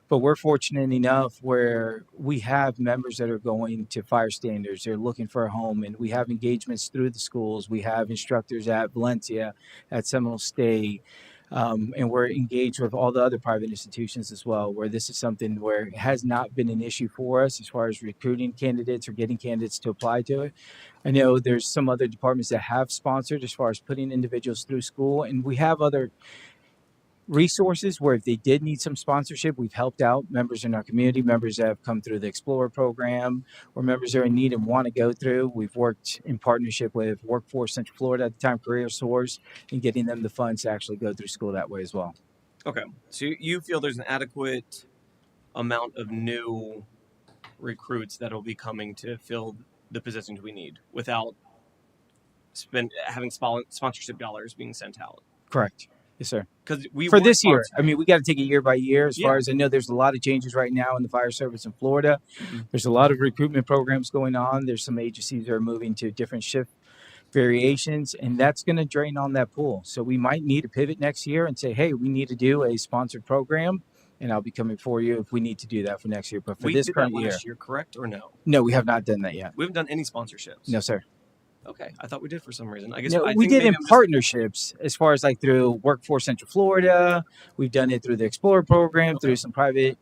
But we're fortunate enough where we have members that are going to fire standards. They're looking for a home, and we have engagements through the schools. We have instructors at Valencia, at Seminole State, And we're engaged with all the other private institutions as well, where this is something where it has not been an issue for us as far as recruiting candidates or getting candidates to apply to it. I know there's some other departments that have sponsored as far as putting individuals through school, and we have other resources where if they did need some sponsorship, we've helped out members in our community, members that have come through the Explorer program, or members that are in need and want to go through. We've worked in partnership with Workforce Central Florida at the time, Career Source, and getting them the funds to actually go through school that way as well. Okay, so you feel there's an adequate amount of new recruits that will be coming to fill the positions we need without having sponsorship dollars being sent out. Correct. Yes, sir. Because we For want this year, sponsors. I mean, we got to take it year by year. As Yeah. far as I know, there's a lot of changes right now in the fire service in Florida. Mhm. There's a lot of recruitment programs going on. There's some agencies that are moving to different shift variations, and that's going to drain on that pool. So we might need to pivot next year and say, hey, we need to do a sponsored program, and I'll be coming for you if we need to do that for next year. But for We this did current that year, last year, correct or no? no, we have not done that yet. We haven't done any sponsorships. No, sir. Okay, I thought we did for some reason. I guess No, I we think did maybe in I'm just- partnerships as far as like through Workforce Central Florida. We've done it through the Explorer program, Okay. through some private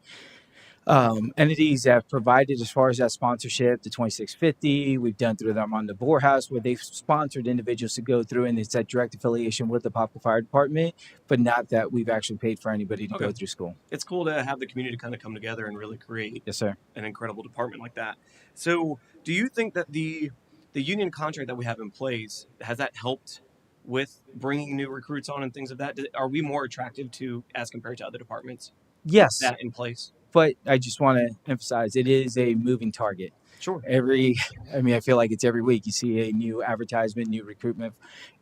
entities that have provided as far as that sponsorship, the 2650. We've done through them on the Borehouse, where they've sponsored individuals to go through, and it's that direct affiliation with the Apopka Fire Department, but not that we've actually paid for anybody to Okay. go through school. It's cool to have the community kind of come together and really create Yes, sir. an incredible department like that. So, do you think that the union contract that we have in place has that helped with bringing new recruits on and things of that? Are we more attractive to as compared to other departments Yes, that in place? but I just want to emphasize it is a moving target. Sure. I feel like it's every week you see a new advertisement, new recruitment,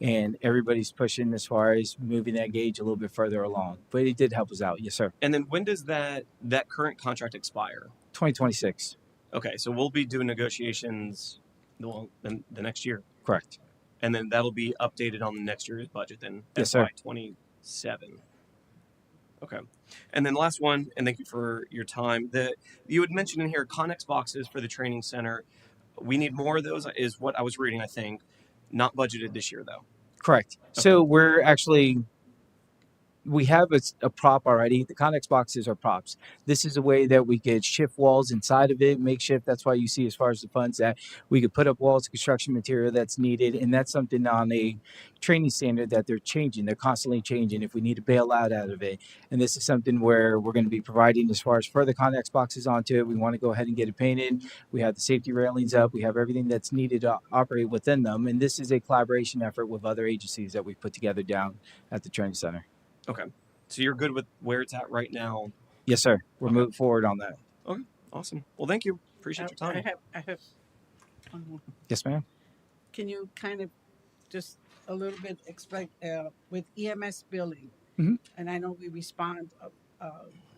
and everybody's pushing as far as moving that gauge a little bit further along. But it did help us out. Yes, sir. And then when does that current contract expire? 2026. Okay, so we'll be doing negotiations the next year, Correct. and then that'll be updated on the next year's budget. Then Yes, sir. 27. Okay, and then last one, and thank you for your time. You had mentioned in here Connex boxes for the training center. We need more of those, is what I was reading. I think not budgeted this year though. Correct. So we have a prop already. The Connex boxes are props. This is a way that we could shift walls inside of it, makeshift. That's why you see, as far as the funds, that we could put up walls, construction material that's needed. And that's something on a training standard that they're changing. They're constantly changing if we need to bail out of it. And this is something where we're going to be providing as far as further Connex boxes onto it. We want to go ahead and get it painted. We have the safety railings up. We have everything that's needed to operate within them. And this is a collaboration effort with other agencies that we've put together down at the training center. Okay, so you're good with where it's at right now. Yes, sir. We're Okay. moving forward on that. Okay, awesome. Well, thank you. Appreciate your time. I have one more. Yes, ma'am. Can you kind of just a little bit explain with EMS billing? Mhm. And I know we respond.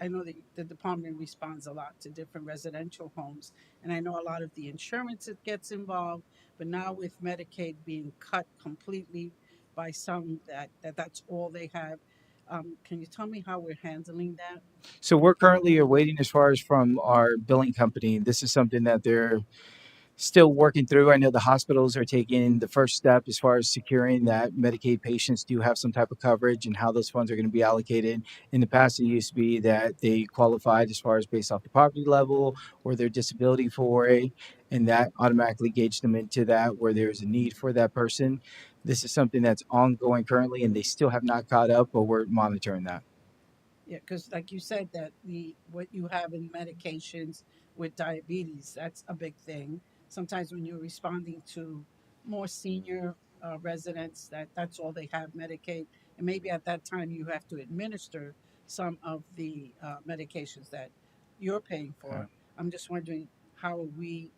I know that the department responds a lot to different residential homes, and I know a lot of the insurance that gets involved. But now with Medicaid being cut completely by some that's all they have. Can you tell me how we're handling that? So we're currently awaiting as far as from our billing company. This is something that they're still working through. I know the hospitals are taking the first step as far as securing that Medicaid patients do have some type of coverage and how those funds are going to be allocated. In the past, it used to be that they qualified as far as based off the poverty level or their disability for it, and that automatically gauged them into that where there's a need for that person. This is something that's ongoing currently, and they still have not caught up, but we're monitoring that. Yeah, because like you said, that what you have in medications with diabetes, that's a big thing. Sometimes when you're responding to more senior residents, that's all they have Medicaid, and maybe at that time you have to administer some of the medications that you're paying for. Okay. I'm just wondering how are we,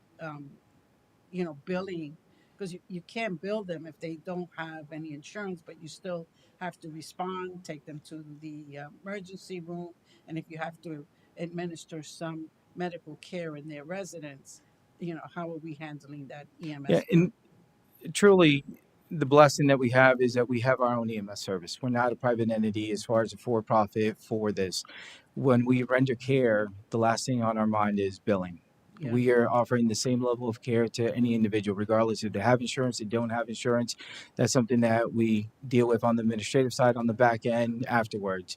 billing, because you can't bill them if they don't have any insurance, but you still have to respond, take them to the emergency room, and if you have to administer some medical care in their residence, how are we handling that EMS? Yeah, and truly, the blessing that we have is that we have our own EMS service. We're not a private entity as far as a for-profit for this. When we render care, the last thing on our mind is billing. Yeah. We are offering the same level of care to any individual, regardless if they have insurance, they don't have insurance. That's something that we deal with on the administrative side on the back end afterwards.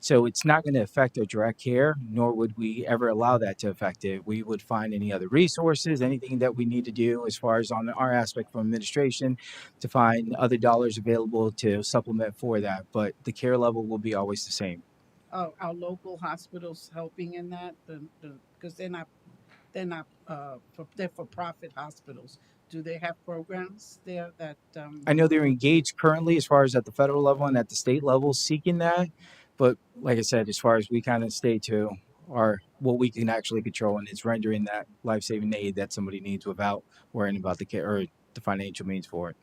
So it's not going to affect our direct care, nor would we ever allow that to affect it. We would find any other resources, anything that we need to do as far as on our aspect from administration to find other dollars available to supplement for that. But the care level will be always the same. Our local hospitals helping in that, because they're for profit hospitals. Do they have programs there that I know they're engaged currently as far as at the federal level and at the state level seeking that. But like I said, as far as we kind of stay to our what we can actually control, and it's rendering that life saving aid that somebody needs without worrying about the care or the financial means for it.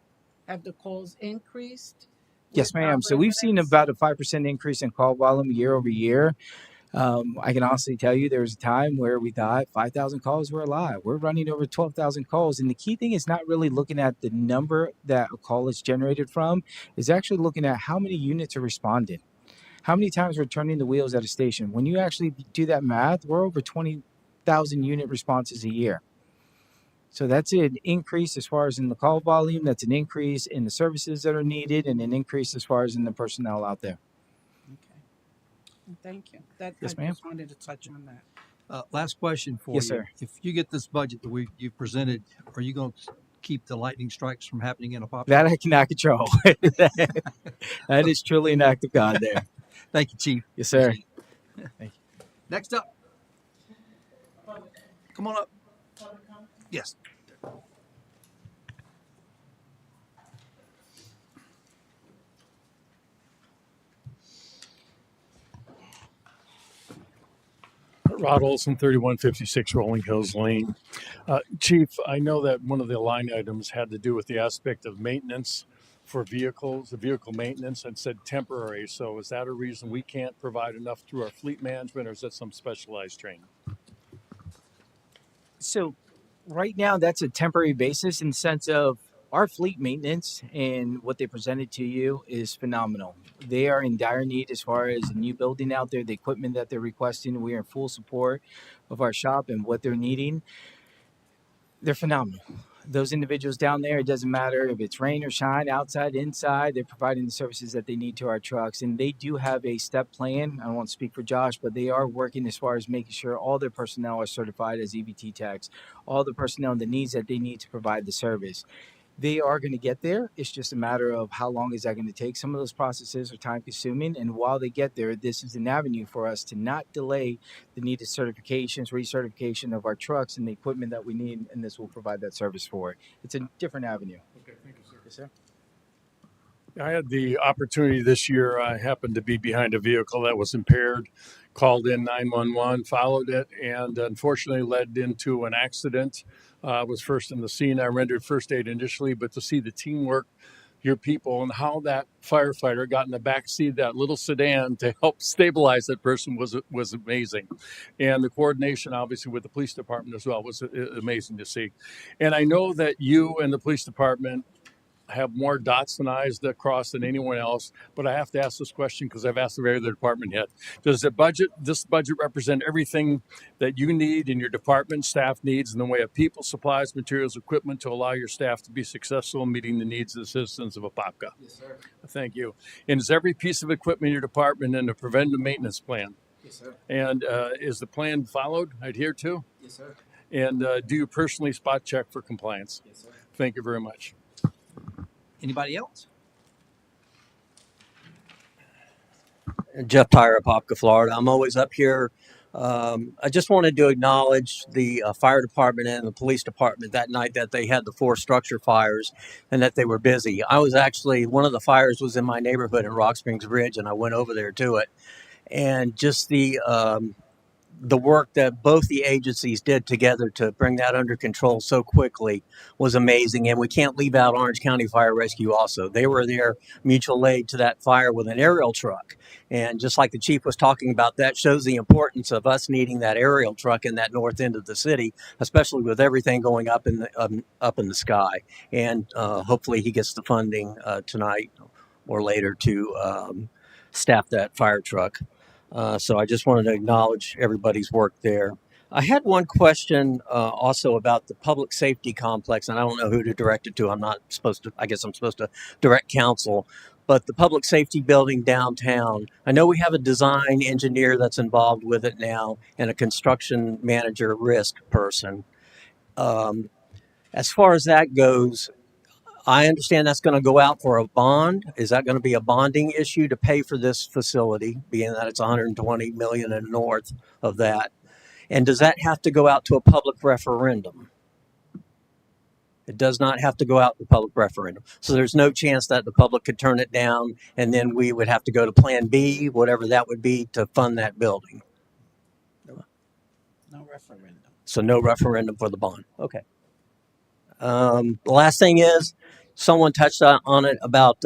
have the calls increased with Yes, our ma'am. So we've seen residents? about a 5% increase in call volume year over year. I can honestly tell you there was a time where we thought 5,000 calls were a lot. We're running over 12,000 calls. And the key thing is not really looking at the number that a call is generated from, is actually looking at how many units are responding. How many times we're turning the wheels at a station. When you actually do that math, we're over 20,000 unit responses a year. So that's an increase as far as in the call volume. That's an increase in the services that are needed and an increase as far as in the personnel out there. Okay, thank you. That I Yes, ma'am. just wanted to touch on that. Last question for Yes, you. sir. If you get this budget that you've presented, are you going to keep the lightning strikes from happening in Apopka? That I cannot control. That is truly an act of God there. Thank you, Chief. Yes, sir. Appreciate it. Thank Next up. Come on up. Yes. Rod Olson, 3156 Rolling Hills Lane. Chief, I know that one of the line items had to do with the aspect of maintenance for vehicles, the vehicle maintenance, and said temporary. So is that a reason we can't provide enough through our fleet management, or is that some specialized training? So right now that's a temporary basis in the sense of our fleet maintenance and what they presented to you is phenomenal. They are in dire need as far as a new building out there, the equipment that they're requesting. We are in full support of our shop and what they're needing. They're phenomenal. Those individuals down there, it doesn't matter if it's rain or shine, outside, inside, they're providing the services that they need to our trucks. And they do have a step plan. I don't want to speak for Josh, but they are working as far as making sure all their personnel are certified as EBT techs, all the personnel and the needs that they need to provide the service. They are going to get there. It's just a matter of how long is that going to take. Some of those processes are time consuming. And while they get there, this is an avenue for us to not delay the needed certifications, recertification of our trucks and the equipment that we need. And this will provide that service for it. It's a different avenue. Okay, thank you, sir. Yes, sir. I had the opportunity this year. I happened to be behind a vehicle that was impaired, called in 911, followed it, and unfortunately led into an accident. I was first in the scene. I rendered first aid initially, but to see the teamwork, your people, and how that firefighter got in the back seat of that little sedan to help stabilize that person was amazing. And the coordination, obviously, with the police department as well was amazing to see. And I know that you and the police department have more dots and I's that cross than anyone else. But I have to ask this question because I've asked every other department head. Does this budget represent everything that you need and your department staff needs in the way of people, supplies, materials, equipment to allow your staff to be successful in meeting the needs of the citizens of Apopka? Yes, sir. Thank you. And is every piece of equipment in your department in a preventive maintenance plan? Yes, sir. And is the plan followed, adhered to? Yes, sir. And do you personally spot check for compliance? Yes, sir. Thank you very much. Anybody else? Jeff Tyre, Apopka, Florida. I'm always up here. I just wanted to acknowledge the fire department and the police department that night that they had the 4 structure fires and that they were busy. I was actually, one of the fires was in my neighborhood in Rock Springs Ridge, and I went over there to it. And just the work that both the agencies did together to bring that under control so quickly was amazing. And we can't leave out Orange County Fire Rescue also. They were there mutual aid to that fire with an aerial truck. And just like the chief was talking about, that shows the importance of us needing that aerial truck in that north end of the city, especially with everything going up in the sky. And hopefully he gets the funding tonight or later to staff that fire truck. So I just wanted to acknowledge everybody's work there. I had one question also about the public safety complex, and I don't know who to direct it to. I'm not supposed to, I guess I'm supposed to direct council, but the public safety building downtown, I know we have a design engineer that's involved with it now and a construction manager risk person. Um, as far as that goes, I understand that's going to go out for a bond. Is that going to be a bonding issue to pay for this facility, being that it's 120 million and north of that? And does that have to go out to a public referendum? It does not have to go out to public referendum. So there's no chance that the public could turn it down and then we would have to go to plan B, whatever that would be, to fund that building. No referendum. So no referendum for the bond. Okay. The last thing is, someone touched on it about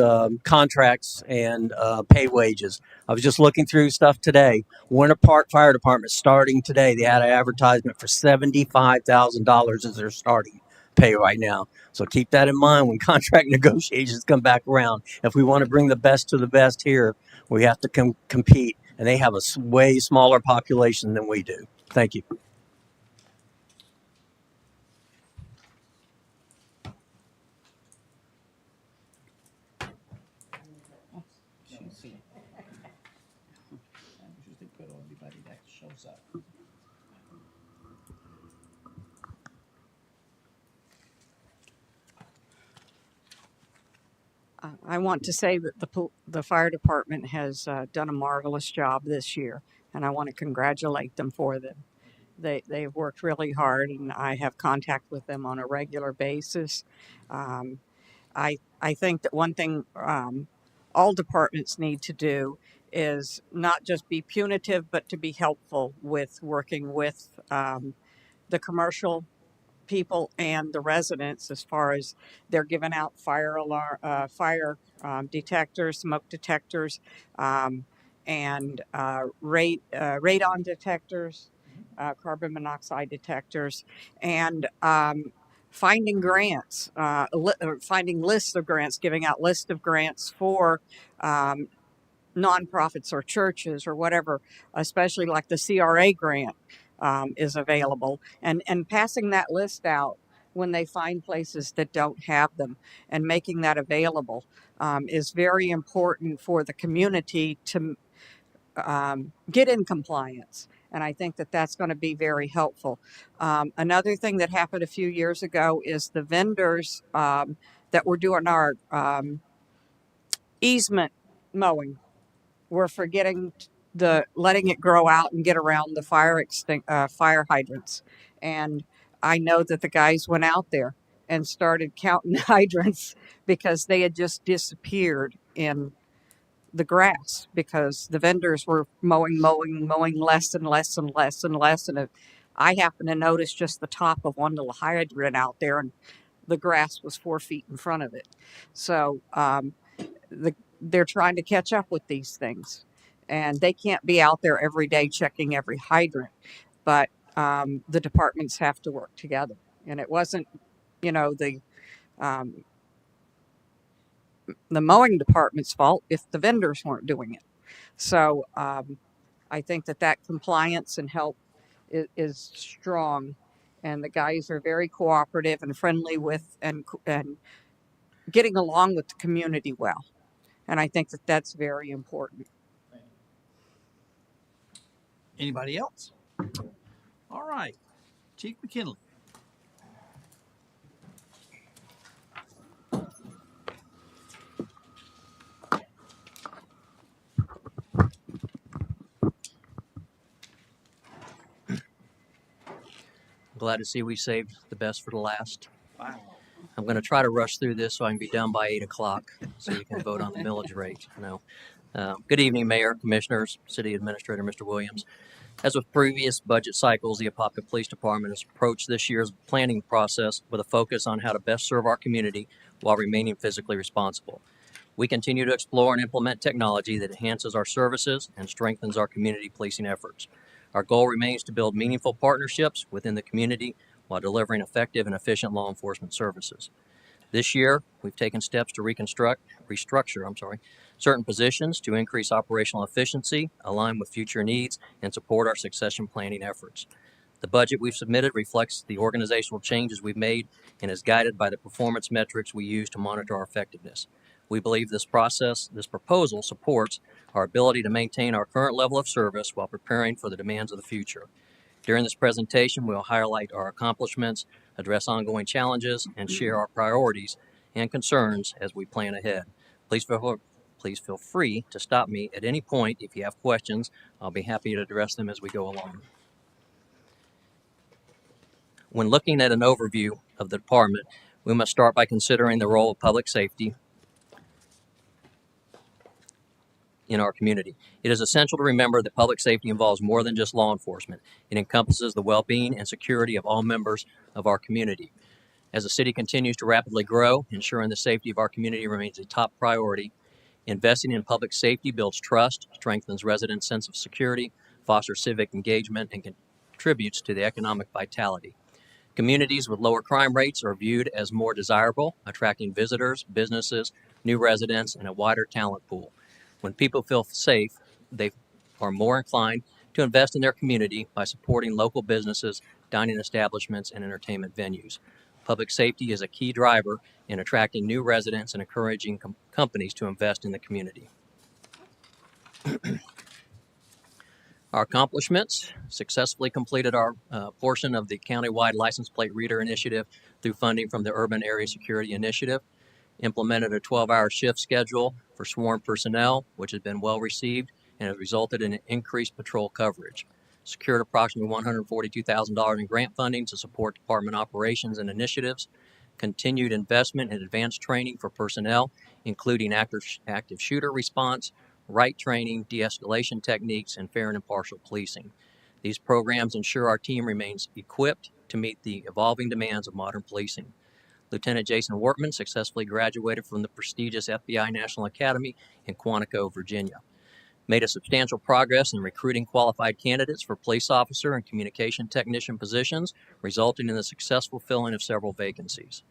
contracts and pay wages. I was just looking through stuff today. Winter Park Fire Department starting today. They had an advertisement for $75,000 as their starting pay right now. So keep that in mind when contract negotiations come back around. If we want to bring the best to the best here, we have to compete. And they have a way smaller population than we do. Thank you. I want to say that the fire department has done a marvelous job this year, and I want to congratulate them for them. They've worked really hard, and I have contact with them on a regular basis. Um, I think that one thing all departments need to do is not just be punitive, but to be helpful with working with the commercial people and the residents as far as they're giving out fire detectors, smoke detectors, um, and radon detectors, carbon monoxide detectors, and finding grants, finding lists of grants, giving out lists of grants for um, nonprofits or churches or whatever, especially like the CRA grant is available, and passing that list out when they find places that don't have them and making that available is very important for the community to get in compliance. And I think that that's going to be very helpful. Another thing that happened a few years ago is the vendors that were doing our easement mowing we're forgetting the letting it grow out and get around the fire hydrants. And I know that the guys went out there and started counting hydrants because they had just disappeared in the grass because the vendors were mowing less and less and less and less. And I happened to notice just the top of one little hydrant out there, and the grass was 4 feet in front of it. So they're trying to catch up with these things, and they can't be out there every day checking every hydrant. But the departments have to work together, and it wasn't, um, the mowing department's fault if the vendors weren't doing it. So I think that compliance and help is strong, and the guys are very cooperative and friendly with and getting along with the community well. And I think that that's very important. Anybody else? All right, Chief McKinley. Glad to see we saved the best for the last. Wow. I'm going to try to rush through this so I can be done by 8 o'clock so you can vote on the millage rate. Good evening, Mayor, Commissioners, City Administrator, Mr. Williams. As with previous budget cycles, the Apopka Police Department has approached this year's planning process with a focus on how to best serve our community while remaining physically responsible. We continue to explore and implement technology that enhances our services and strengthens our community policing efforts. Our goal remains to build meaningful partnerships within the community while delivering effective and efficient law enforcement services. This year, we've taken steps to restructure certain positions to increase operational efficiency, align with future needs, and support our succession planning efforts. The budget we've submitted reflects the organizational changes we've made and is guided by the performance metrics we use to monitor our effectiveness. We believe this proposal supports our ability to maintain our current level of service while preparing for the demands of the future. During this presentation, we will highlight our accomplishments, address ongoing challenges, and share our priorities and concerns as we plan ahead. Please feel free to stop me at any point if you have questions. I'll be happy to address them as we go along. When looking at an overview of the department, we must start by considering the role of public safety in our community. It is essential to remember that public safety involves more than just law enforcement. It encompasses the well-being and security of all members of our community. As the city continues to rapidly grow, ensuring the safety of our community remains a top priority. Investing in public safety builds trust, strengthens residents' sense of security, fosters civic engagement, and contributes to the economic vitality. Communities with lower crime rates are viewed as more desirable, attracting visitors, businesses, new residents, and a wider talent pool. When people feel safe, they are more inclined to invest in their community by supporting local businesses, dining establishments, and entertainment venues. Public safety is a key driver in attracting new residents and encouraging companies to invest in the community. Our accomplishments: successfully completed our portion of the countywide license plate reader initiative through funding from the Urban Area Security Initiative, implemented a 12-hour shift schedule for sworn personnel, which has been well received and has resulted in increased patrol coverage, secured approximately $142,000 in grant funding to support department operations and initiatives, continued investment in advanced training for personnel, including active shooter response, right training, de-escalation techniques, and fair and impartial policing. These programs ensure our team remains equipped to meet the evolving demands of modern policing. Lieutenant Jason Wortman successfully graduated from the prestigious FBI National Academy in Quantico, Virginia. Made a substantial progress in recruiting qualified candidates for police officer and communication technician positions, resulting in the successful filling of several vacancies.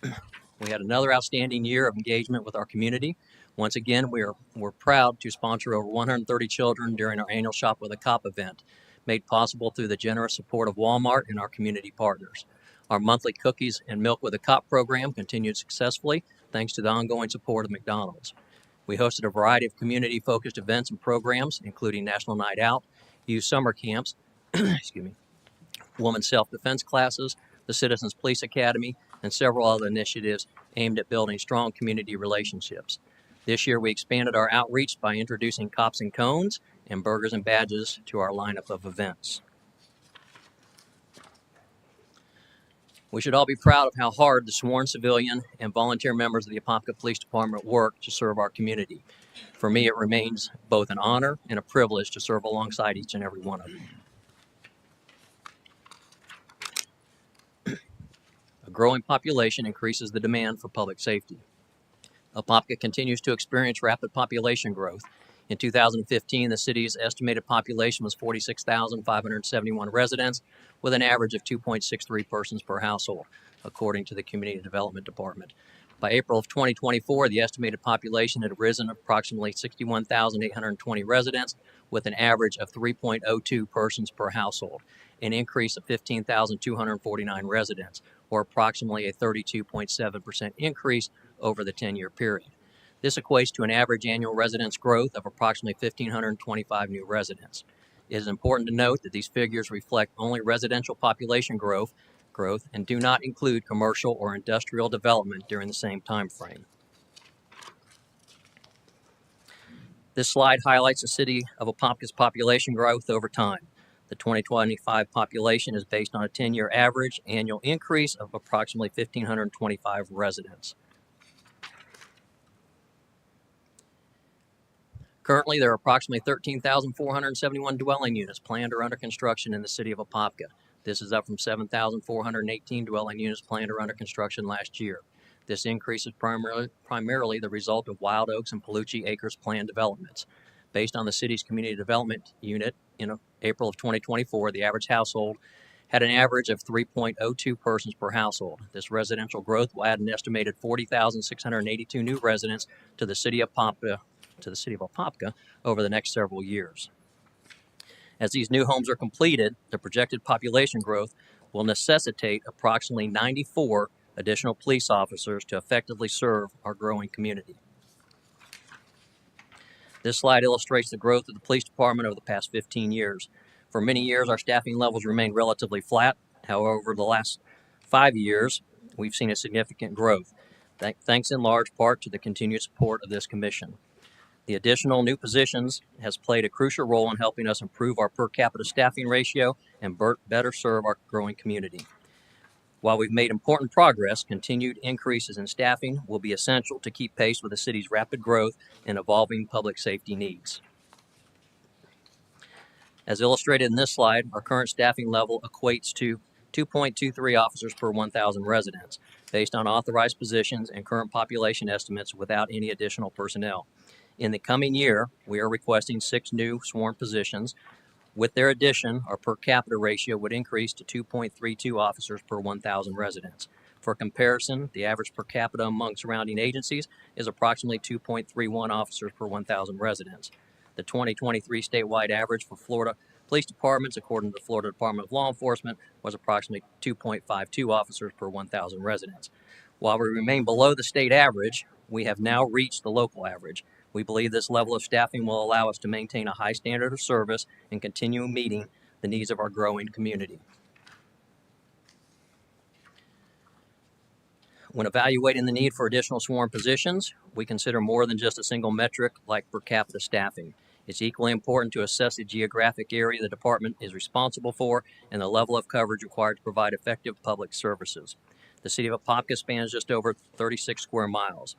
We had another outstanding year of engagement with our community. Once again, we're proud to sponsor over 130 children during our annual Shop with a Cop event, made possible through the generous support of Walmart and our community partners. Our monthly Cookies and Milk with a Cop program continued successfully thanks to the ongoing support of McDonald's. We hosted a variety of community-focused events and programs, including National Night Out, youth summer camps, women's self-defense classes, the Citizens Police Academy, and several other initiatives aimed at building strong community relationships. This year, we expanded our outreach by introducing Cops and Cones and Burgers and Badges to our lineup of events. We should all be proud of how hard the sworn civilian and volunteer members of the Apopka Police Department work to serve our community. For me, it remains both an honor and a privilege to serve alongside each and every one of them. A growing population increases the demand for public safety. Apopka continues to experience rapid population growth. In 2015, the city's estimated population was 46,571 residents, with an average of 2.63 persons per household, according to the Community Development Department. By April of 2024, the estimated population had risen approximately 61,820 residents, with an average of 3.02 persons per household, an increase of 15,249 residents, or approximately a 32.7% increase over the 10-year period. This equates to an average annual residence growth of approximately 1,525 new residents. It is important to note that these figures reflect only residential population growth and do not include commercial or industrial development during the same time frame. This slide highlights the city of Apopka's population growth over time. The 2025 population is based on a 10-year average annual increase of approximately 1,525 residents. Currently, there are approximately 13,471 dwelling units planned or under construction in the city of Apopka. This is up from 7,418 dwelling units planned or under construction last year. This increase is primarily the result of Wild Oaks and Palucci Acres planned developments. Based on the city's community development unit, in April of 2024, the average household had an average of 3.02 persons per household. This residential growth will add an estimated 40,682 new residents to the city of Apopka over the next several years. As these new homes are completed, the projected population growth will necessitate approximately 94 additional police officers to effectively serve our growing community. This slide illustrates the growth of the police department over the past 15 years. For many years, our staffing levels remained relatively flat. However, over the last 5 years, we've seen a significant growth, thanks in large part to the continued support of this commission. The additional new positions has played a crucial role in helping us improve our per capita staffing ratio and better serve our growing community. While we've made important progress, continued increases in staffing will be essential to keep pace with the city's rapid growth and evolving public safety needs. As illustrated in this slide, our current staffing level equates to 2.23 officers per 1,000 residents, based on authorized positions and current population estimates without any additional personnel. In the coming year, we are requesting 6 new sworn positions. With their addition, our per capita ratio would increase to 2.32 officers per 1,000 residents. For comparison, the average per capita among surrounding agencies is approximately 2.31 officers per 1,000 residents. The 2023 statewide average for Florida police departments, according to the Florida Department of Law Enforcement, was approximately 2.52 officers per 1,000 residents. While we remain below the state average, we have now reached the local average. We believe this level of staffing will allow us to maintain a high standard of service and continue meeting the needs of our growing community. When evaluating the need for additional sworn positions, we consider more than just a single metric like per capita staffing. It's equally important to assess the geographic area the department is responsible for and the level of coverage required to provide effective public services. The city of Apopka spans just over 36 square miles.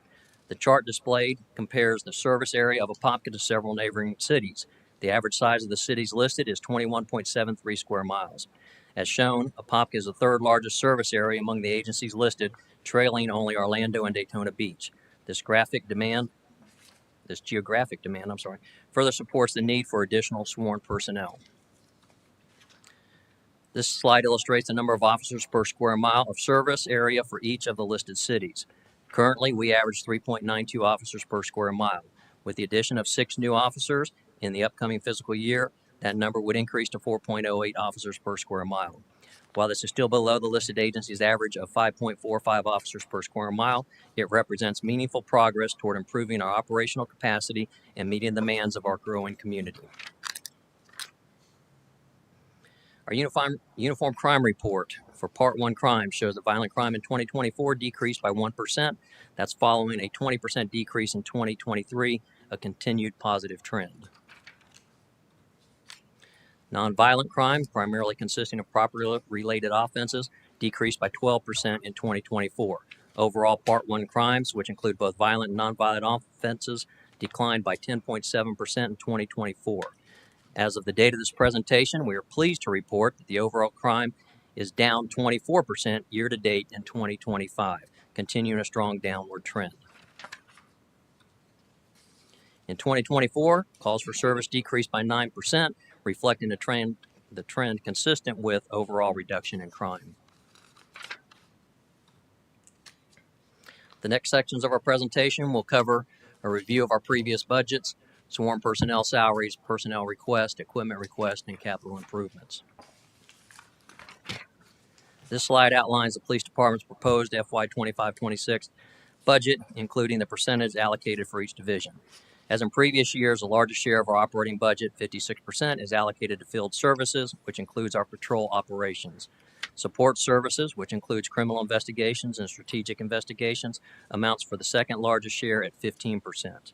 The chart displayed compares the service area of Apopka to several neighboring cities. The average size of the cities listed is 21.73 square miles. As shown, Apopka is the third largest service area among the agencies listed, trailing only Orlando and Daytona Beach. This geographic demand, further supports the need for additional sworn personnel. This slide illustrates the number of officers per square mile of service area for each of the listed cities. Currently, we average 3.92 officers per square mile. With the addition of 6 new officers in the upcoming fiscal year, that number would increase to 4.08 officers per square mile. While this is still below the listed agency's average of 5.45 officers per square mile, it represents meaningful progress toward improving our operational capacity and meeting the demands of our growing community. Our uniform crime report for Part 1 crime shows that violent crime in 2024 decreased by 1%. That's following a 20% decrease in 2023, a continued positive trend. Nonviolent crime, primarily consisting of property-related offenses, decreased by 12% in 2024. Overall, Part 1 crimes, which include both violent and nonviolent offenses, declined by 10.7% in 2024. As of the date of this presentation, we are pleased to report that the overall crime is down 24% year-to-date in 2025, continuing a strong downward trend. In 2024, calls for service decreased by 9%, reflecting the trend consistent with overall reduction in crime. The next sections of our presentation will cover a review of our previous budgets, sworn personnel salaries, personnel request, equipment request, and capital improvements. This slide outlines the police department's proposed FY 25-26 budget, including the percentage allocated for each division. As in previous years, the largest share of our operating budget, 56%, is allocated to field services, which includes our patrol operations. Support services, which includes criminal investigations and strategic investigations, amounts for the second largest share at 15%.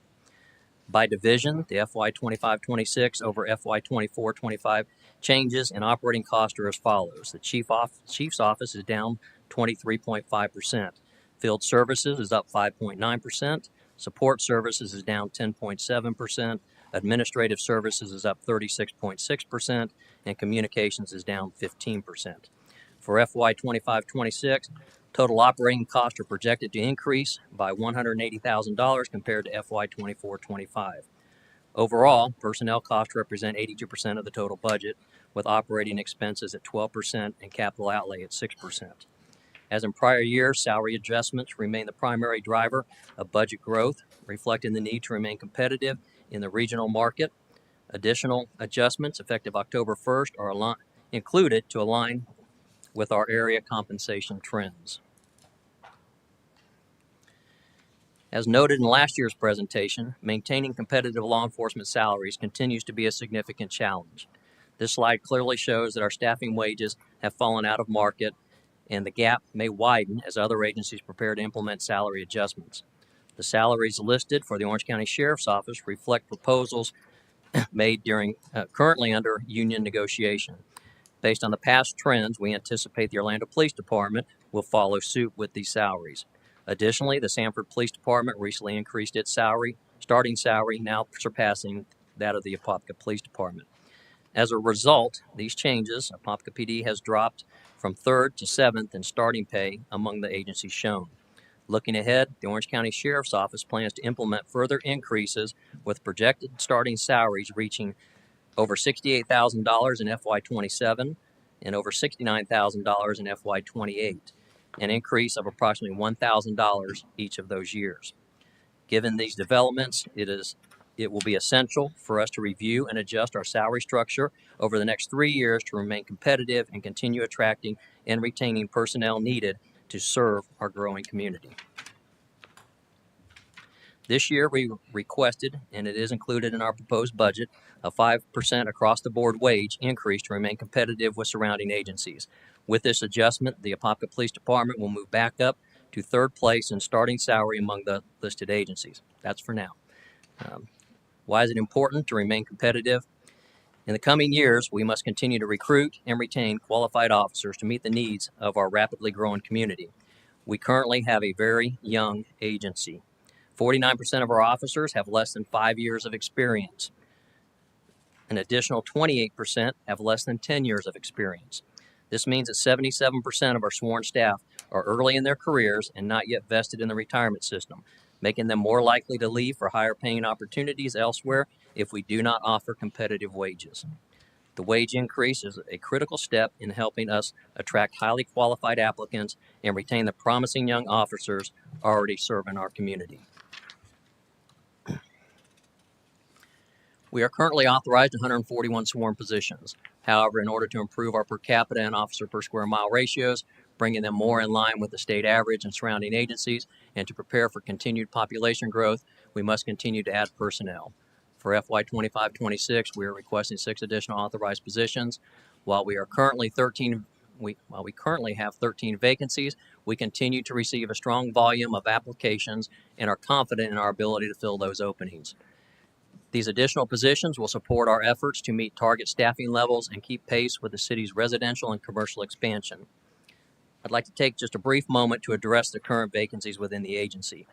By division, the FY 25-26 over FY 24-25 changes in operating costs are as follows. The Chief's office is down 23.5%. Field services is up 5.9%. Support services is down 10.7%. Administrative services is up 36.6%. And communications is down 15%. For FY 25-26, total operating costs are projected to increase by $180,000 compared to FY 24-25. Overall, personnel costs represent 82% of the total budget, with operating expenses at 12% and capital outlay at 6%. As in prior years, salary adjustments remain the primary driver of budget growth, reflecting the need to remain competitive in the regional market. Additional adjustments effective October 1st are included to align with our area compensation trends. As noted in last year's presentation, maintaining competitive law enforcement salaries continues to be a significant challenge. This slide clearly shows that our staffing wages have fallen out of market, and the gap may widen as other agencies prepare to implement salary adjustments. The salaries listed for the Orange County Sheriff's Office reflect proposals made during currently under union negotiation. Based on the past trends, we anticipate the Orlando Police Department will follow suit with these salaries. Additionally, the Sanford Police Department recently increased its starting salary, now surpassing that of the Apopka Police Department. As a result, these changes, Apopka PD has dropped from 3rd to 7th in starting pay among the agencies shown. Looking ahead, the Orange County Sheriff's Office plans to implement further increases with projected starting salaries reaching over $68,000 in FY27 and over $69,000 in FY28, an increase of approximately $1,000 each of those years. Given these developments, it will be essential for us to review and adjust our salary structure over the next 3 years to remain competitive and continue attracting and retaining personnel needed to serve our growing community. This year, we requested, and it is included in our proposed budget, a 5% across-the-board wage increase to remain competitive with surrounding agencies. With this adjustment, the Apopka Police Department will move back up to 3rd place in starting salary among the listed agencies. That's for now. Why is it important to remain competitive? In the coming years, we must continue to recruit and retain qualified officers to meet the needs of our rapidly growing community. We currently have a very young agency. 49% of our officers have less than 5 years of experience. An additional 28% have less than 10 years of experience. This means that 77% of our sworn staff are early in their careers and not yet vested in the retirement system, making them more likely to leave for higher paying opportunities elsewhere if we do not offer competitive wages. The wage increase is a critical step in helping us attract highly qualified applicants and retain the promising young officers already serving our community. We are currently authorized 141 sworn positions. However, in order to improve our per capita and officer per square mile ratios, bringing them more in line with the state average and surrounding agencies, and to prepare for continued population growth, we must continue to add personnel. For FY25-26, we are requesting 6 additional authorized positions. While we currently have 13 vacancies, we continue to receive a strong volume of applications and are confident in our ability to fill those openings. These additional positions will support our efforts to meet target staffing levels and keep pace with the city's residential and commercial expansion. I'd like to take just a brief moment to address the current vacancies within the agency.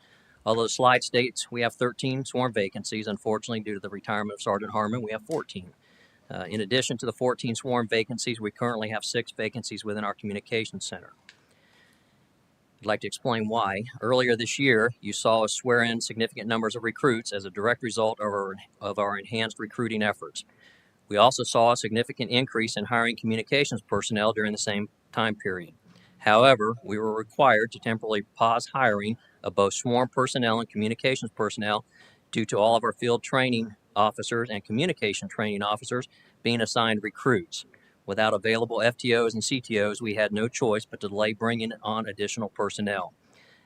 Although the slide states we have 13 sworn vacancies, unfortunately, due to the retirement of Sergeant Harmon, we have 14. In addition to the 14 sworn vacancies, we currently have 6 vacancies within our communications center. I'd like to explain why. Earlier this year, you saw us swear in significant numbers of recruits as a direct result of our enhanced recruiting efforts. We also saw a significant increase in hiring communications personnel during the same time period. However, we were required to temporarily pause hiring of both sworn personnel and communications personnel due to all of our field training officers and communication training officers being assigned recruits. Without available FTOs and CTOs, we had no choice but to delay bringing on additional personnel.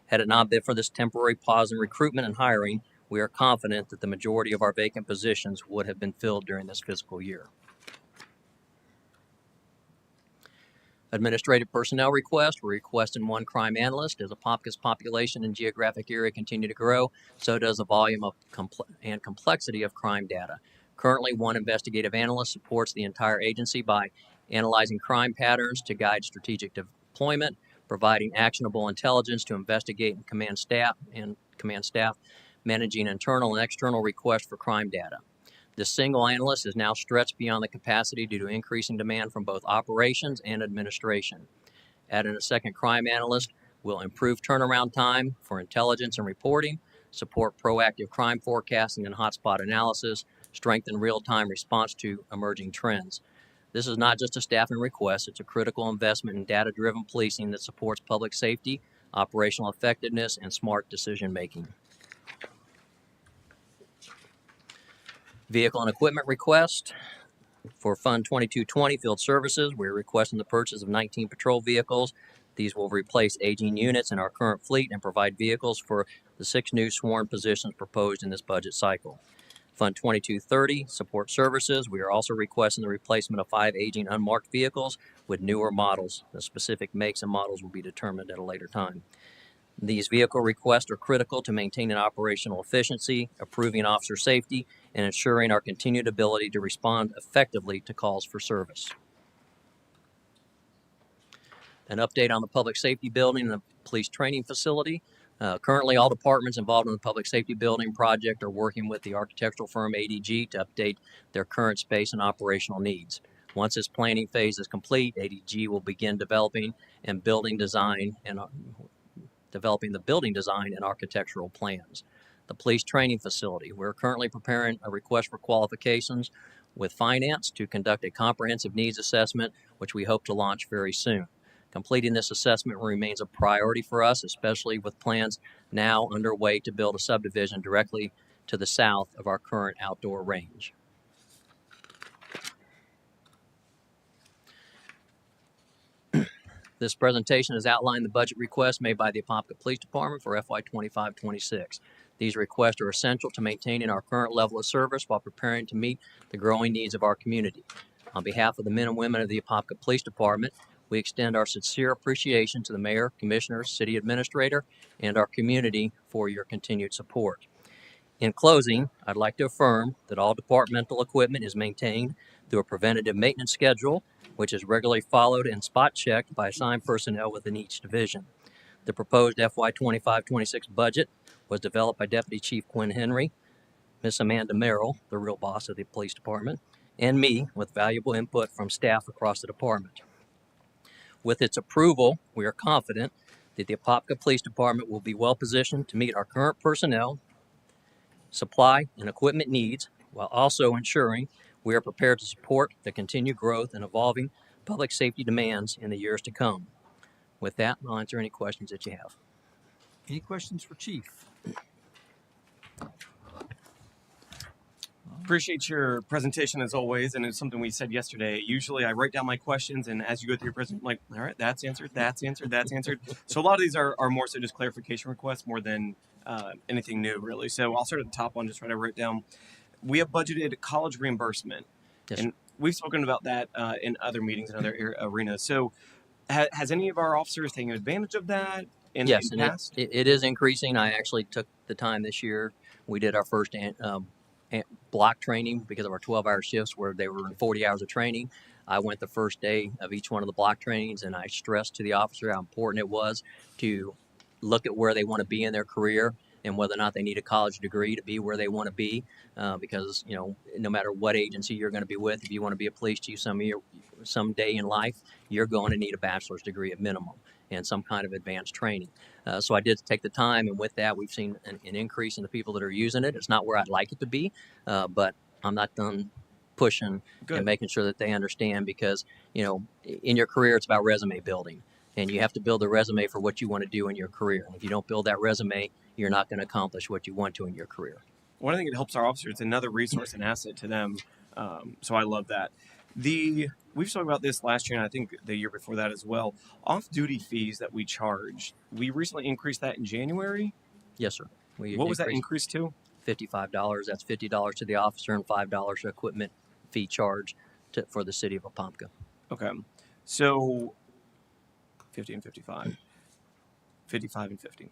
Had it not been for this temporary pause in recruitment and hiring, we are confident that the majority of our vacant positions would have been filled during this fiscal year. Administrative personnel requests. We're requesting 1 crime analyst. As Apopka's population and geographic area continue to grow, so does the volume of and complexity of crime data. Currently, 1 investigative analyst supports the entire agency by analyzing crime patterns to guide strategic deployment, providing actionable intelligence to investigate and command staff, managing internal and external requests for crime data. This single analyst is now stretched beyond the capacity due to increasing demand from both operations and administration. Adding a 2nd crime analyst will improve turnaround time for intelligence and reporting, support proactive crime forecasting and hotspot analysis, strengthen real-time response to emerging trends. This is not just a staffing request, it's a critical investment in data-driven policing that supports public safety, operational effectiveness, and smart decision-making. Vehicle and equipment request for Fund 2220 Field Services. We're requesting the purchase of 19 patrol vehicles. These will replace aging units in our current fleet and provide vehicles for the 6 new sworn positions proposed in this budget cycle. Fund 2230 Support Services. We are also requesting the replacement of 5 aging unmarked vehicles with newer models. The specific makes and models will be determined at a later time. These vehicle requests are critical to maintaining operational efficiency, improving officer safety, and ensuring our continued ability to respond effectively to calls for service. An update on the public safety building and the police training facility. Currently, all departments involved in the public safety building project are working with the architectural firm ADG to update their current space and operational needs. Once this planning phase is complete, ADG will begin developing the building design and architectural plans. The police training facility. We're currently preparing a request for qualifications with finance to conduct a comprehensive needs assessment, which we hope to launch very soon. Completing this assessment remains a priority for us, especially with plans now underway to build a subdivision directly to the south of our current outdoor range. This presentation has outlined the budget requests made by the Apopka Police Department for FY 25-26. These requests are essential to maintaining our current level of service while preparing to meet the growing needs of our community. On behalf of the men and women of the Apopka Police Department, we extend our sincere appreciation to the Mayor, Commissioners, City Administrator, and our community for your continued support. In closing, I'd like to affirm that all departmental equipment is maintained through a preventative maintenance schedule, which is regularly followed and spot checked by assigned personnel within each division. The proposed FY 25-26 budget was developed by Deputy Chief Quinn Henry, Miss Amanda Merrill, the real boss of the police department, and me, with valuable input from staff across the department. With its approval, we are confident that the Apopka Police Department will be well positioned to meet our current personnel, supply, and equipment needs, while also ensuring we are prepared to support the continued growth and evolving public safety demands in the years to come. With that, I'll answer any questions that you have. Any questions for Chief? Appreciate your presentation as always, and it's something we said yesterday. Usually I write down my questions, and as you go through your presentation, I'm like, all right, that's answered, that's answered, that's answered. So a lot of these are more so just clarification requests more than anything new, really. So I'll start at the top one, just try to write down. We have budgeted college reimbursement, Yes, and we've spoken about that in other meetings and other arenas. So has any of our officers taken advantage of that in yes, the and past? it is increasing. I actually took the time this year. We did our first block training because of our 12-hour shifts where they were in 40 hours of training. I went the first day of each one of the block trainings, and I stressed to the officer how important it was to look at where they want to be in their career and whether or not they need a college degree to be where they want to be. Because no matter what agency you're going to be with, if you want to be a police chief someday in life, you're going to need a bachelor's degree at minimum and some kind of advanced training. So I did take the time, and with that, we've seen an increase in the people that are using it. It's not where I'd like it to be, but I'm not done pushing Good. and making sure that they understand, because in your career it's about resume building, and you have to build a resume for what you want to do in your career. And if you don't build that resume, you're not going to accomplish what you want to in your career. One, I think it helps our officers. It's another resource and asset to them. So I love that. We've spoken about this last year, and I think the year before that as well. Off-duty fees that we charge. We recently increased that in January. Yes, sir. What was that increase to? $55. That's $50 to the officer and $5 equipment fee charge for the city of Apopka. Okay. So 50 and 55. 55 and 50.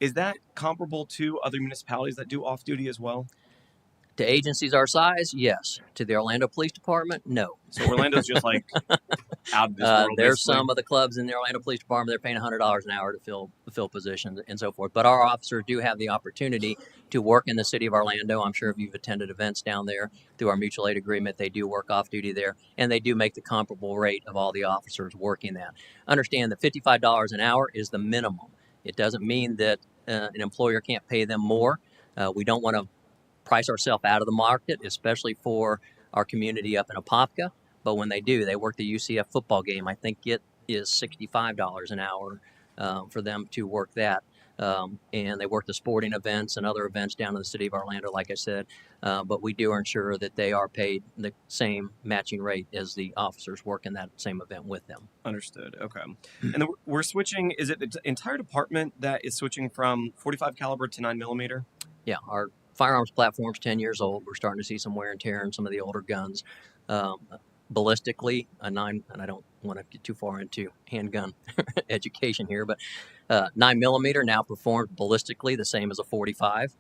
Is that comparable to other municipalities that do off-duty as well? To agencies our size, yes. To the Orlando Police Department, no. So Orlando's just like out of this world. There's basically. some of the clubs in the Orlando Police Department, they're paying $100 an hour to fill positions and so forth. But our officers do have the opportunity to work in the city of Orlando. I'm sure if you've attended events down there through our mutual aid agreement, they do work off duty there, and they do make the comparable rate of all the officers working that. Understand that $55 an hour is the minimum. It doesn't mean that an employer can't pay them more. We don't want to price ourselves out of the market, especially for our community up in Apopka. But when they do, they work the UCF football game. I think it is $65 an hour for them to work that. and they work the sporting events and other events down in the city of Orlando, like I said. But we do ensure that they are paid the same matching rate as the officers working that same event with them. Understood. Okay. And then we're switching. Is it the entire department that is switching from 45 caliber to 9mm? Yeah, our firearms platform's 10 years old. We're starting to see some wear and tear in some of the older guns. Ballistically, a 9, and I don't want to get too far into handgun education here, but 9mm now performs ballistically the same as a 45.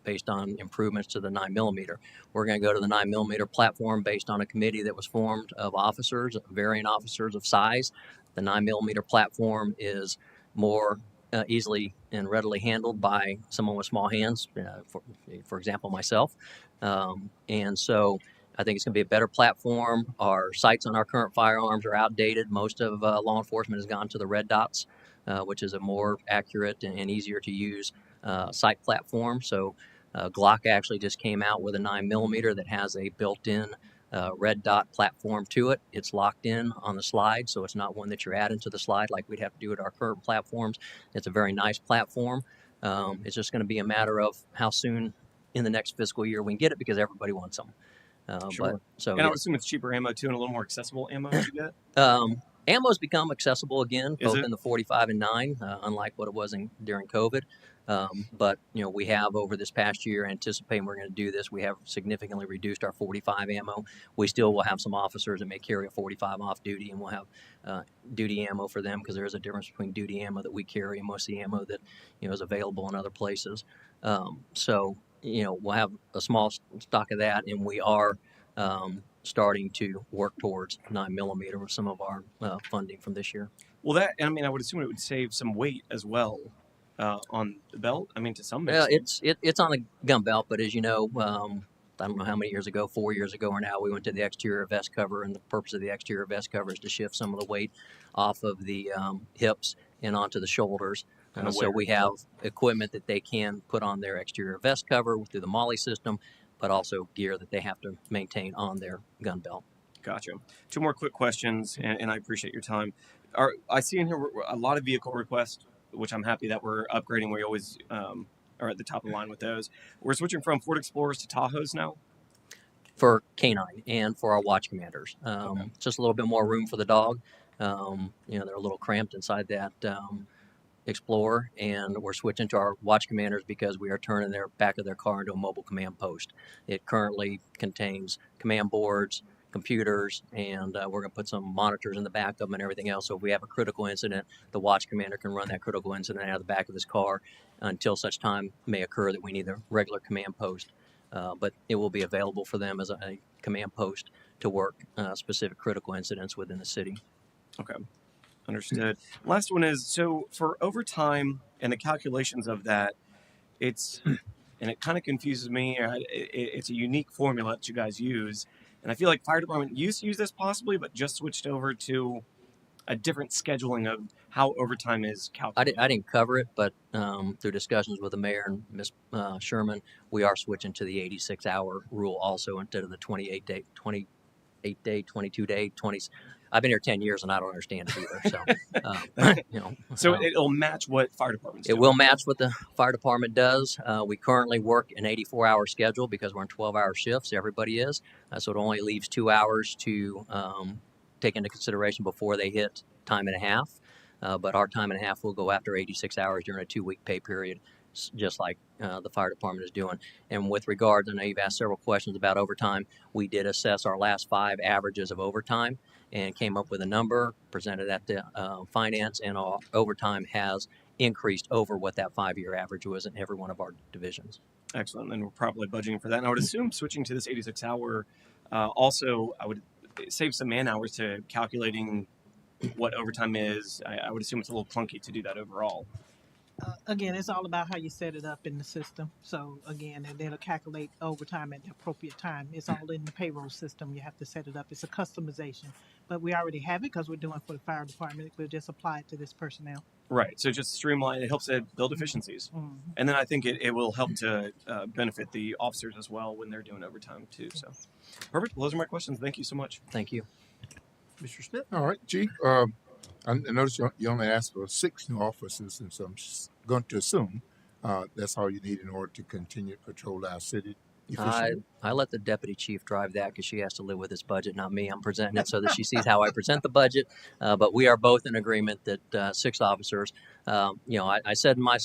Based on improvements to the 9mm. We're going to go to the 9mm platform based on a committee that was formed of officers, varying officers of size. The 9mm platform is more easily and readily handled by someone with small hands, for example, myself. And so I think it's going to be a better platform. Our sights on our current firearms are outdated. Most of law enforcement has gone to the red dots, which is a more accurate and easier to use sight platform. So Glock actually just came out with a 9mm that has a built-in red dot platform to it. It's locked in on the slide, so it's not one that you're adding to the slide like we'd have to do at our current platforms. It's a very nice platform. It's just going to be a matter of how soon in the next fiscal year we can get it, because everybody wants them. Sure. But so And I would assume it's cheaper ammo too, and a little more accessible ammo to get. Ammo's become accessible again, Is both it? in the 45 and 9, unlike what it was during COVID. But we have over this past year, anticipating we're going to do this, we have significantly reduced our 45 ammo. We still will have some officers that may carry a 45 off duty, and we'll have duty ammo for them, because there is a difference between duty ammo that we carry and most of the ammo that is available in other places. So we'll have a small stock of that, and we are starting to work towards 9mm with some of our funding from this year. Well, I would assume it would save some weight as well on the belt. To some extent. It's on the gun belt, but as you know, I don't know how many years ago, 4 years ago or now, we went to the exterior vest cover, and the purpose of the exterior vest cover is to shift some of the weight off of the hips and onto the shoulders. So we have equipment that they can put on their exterior vest cover through the MOLLE system, but also gear that they have to maintain on their gun belt. Gotcha. 2 more quick questions, and I appreciate your time. I see in here a lot of vehicle requests, which I'm happy that we're upgrading. We always are at the top of the line with those. We're switching from Ford Explorers to Tahoes now. For canine and for our watch commanders. Okay. Just a little bit more room for the dog. They're a little cramped inside that Explorer, and we're switching to our watch commanders because we are turning their back of their car into a mobile command post. It currently contains command boards, computers, and we're going to put some monitors in the back of them and everything else. So if we have a critical incident, the watch commander can run that critical incident out of the back of his car until such time may occur that we need a regular command post. But it will be available for them as a command post to work specific critical incidents within the city. Okay. Understood. Last one is, so for overtime and the calculations of that, and it kind of confuses me. It's a unique formula that you guys use. And I feel like fire department used to use this possibly, but just switched over to a different scheduling of how overtime is calculated. I didn't cover it, but through discussions with the mayor and Ms. Sherman, we are switching to the 86-hour rule also, instead of the 28-day, 22-day, 20. I've been here 10 years and I don't understand it either. So, it'll match what fire departments do. It will match what the fire department does. We currently work an 84-hour schedule because we're in 12-hour shifts. Everybody is. So it only leaves 2 hours to take into consideration before they hit time and a half. But our time and a half will go after 86 hours during a 2-week pay period, just like the fire department is doing. And with regards, I know you've asked several questions about overtime. We did assess our last 5 averages of overtime and came up with a number, presented that to finance, and our overtime has increased over what that 5-year average was in every one of our divisions. Excellent. And we're probably budgeting for that. And I would assume switching to this 86-hour also, I would save some man hours to calculating what overtime is. I would assume it's a little clunky to do that overall. Again, it's all about how you set it up in the system. So again, and it'll calculate overtime at the appropriate time. It's all in the payroll system. You have to set it up. It's a customization, but we already have it because we're doing for the fire department. We'll just apply it to this personnel. Right. So just streamline. It helps it build efficiencies, and then I think it will help to benefit the officers as well when they're doing overtime too. So perfect. Well, those are my questions. Thank you so much. Thank you, Mr. Smith. All right, Chief. I noticed you only asked for 6 new officers and some going to assume that's all you need in order to continue to patrol our city I efficiently. I let the deputy chief drive that because she has to live with this budget, not me. I'm presenting it so that she sees how I present the budget. But we are both in agreement that 6 officers. I said in my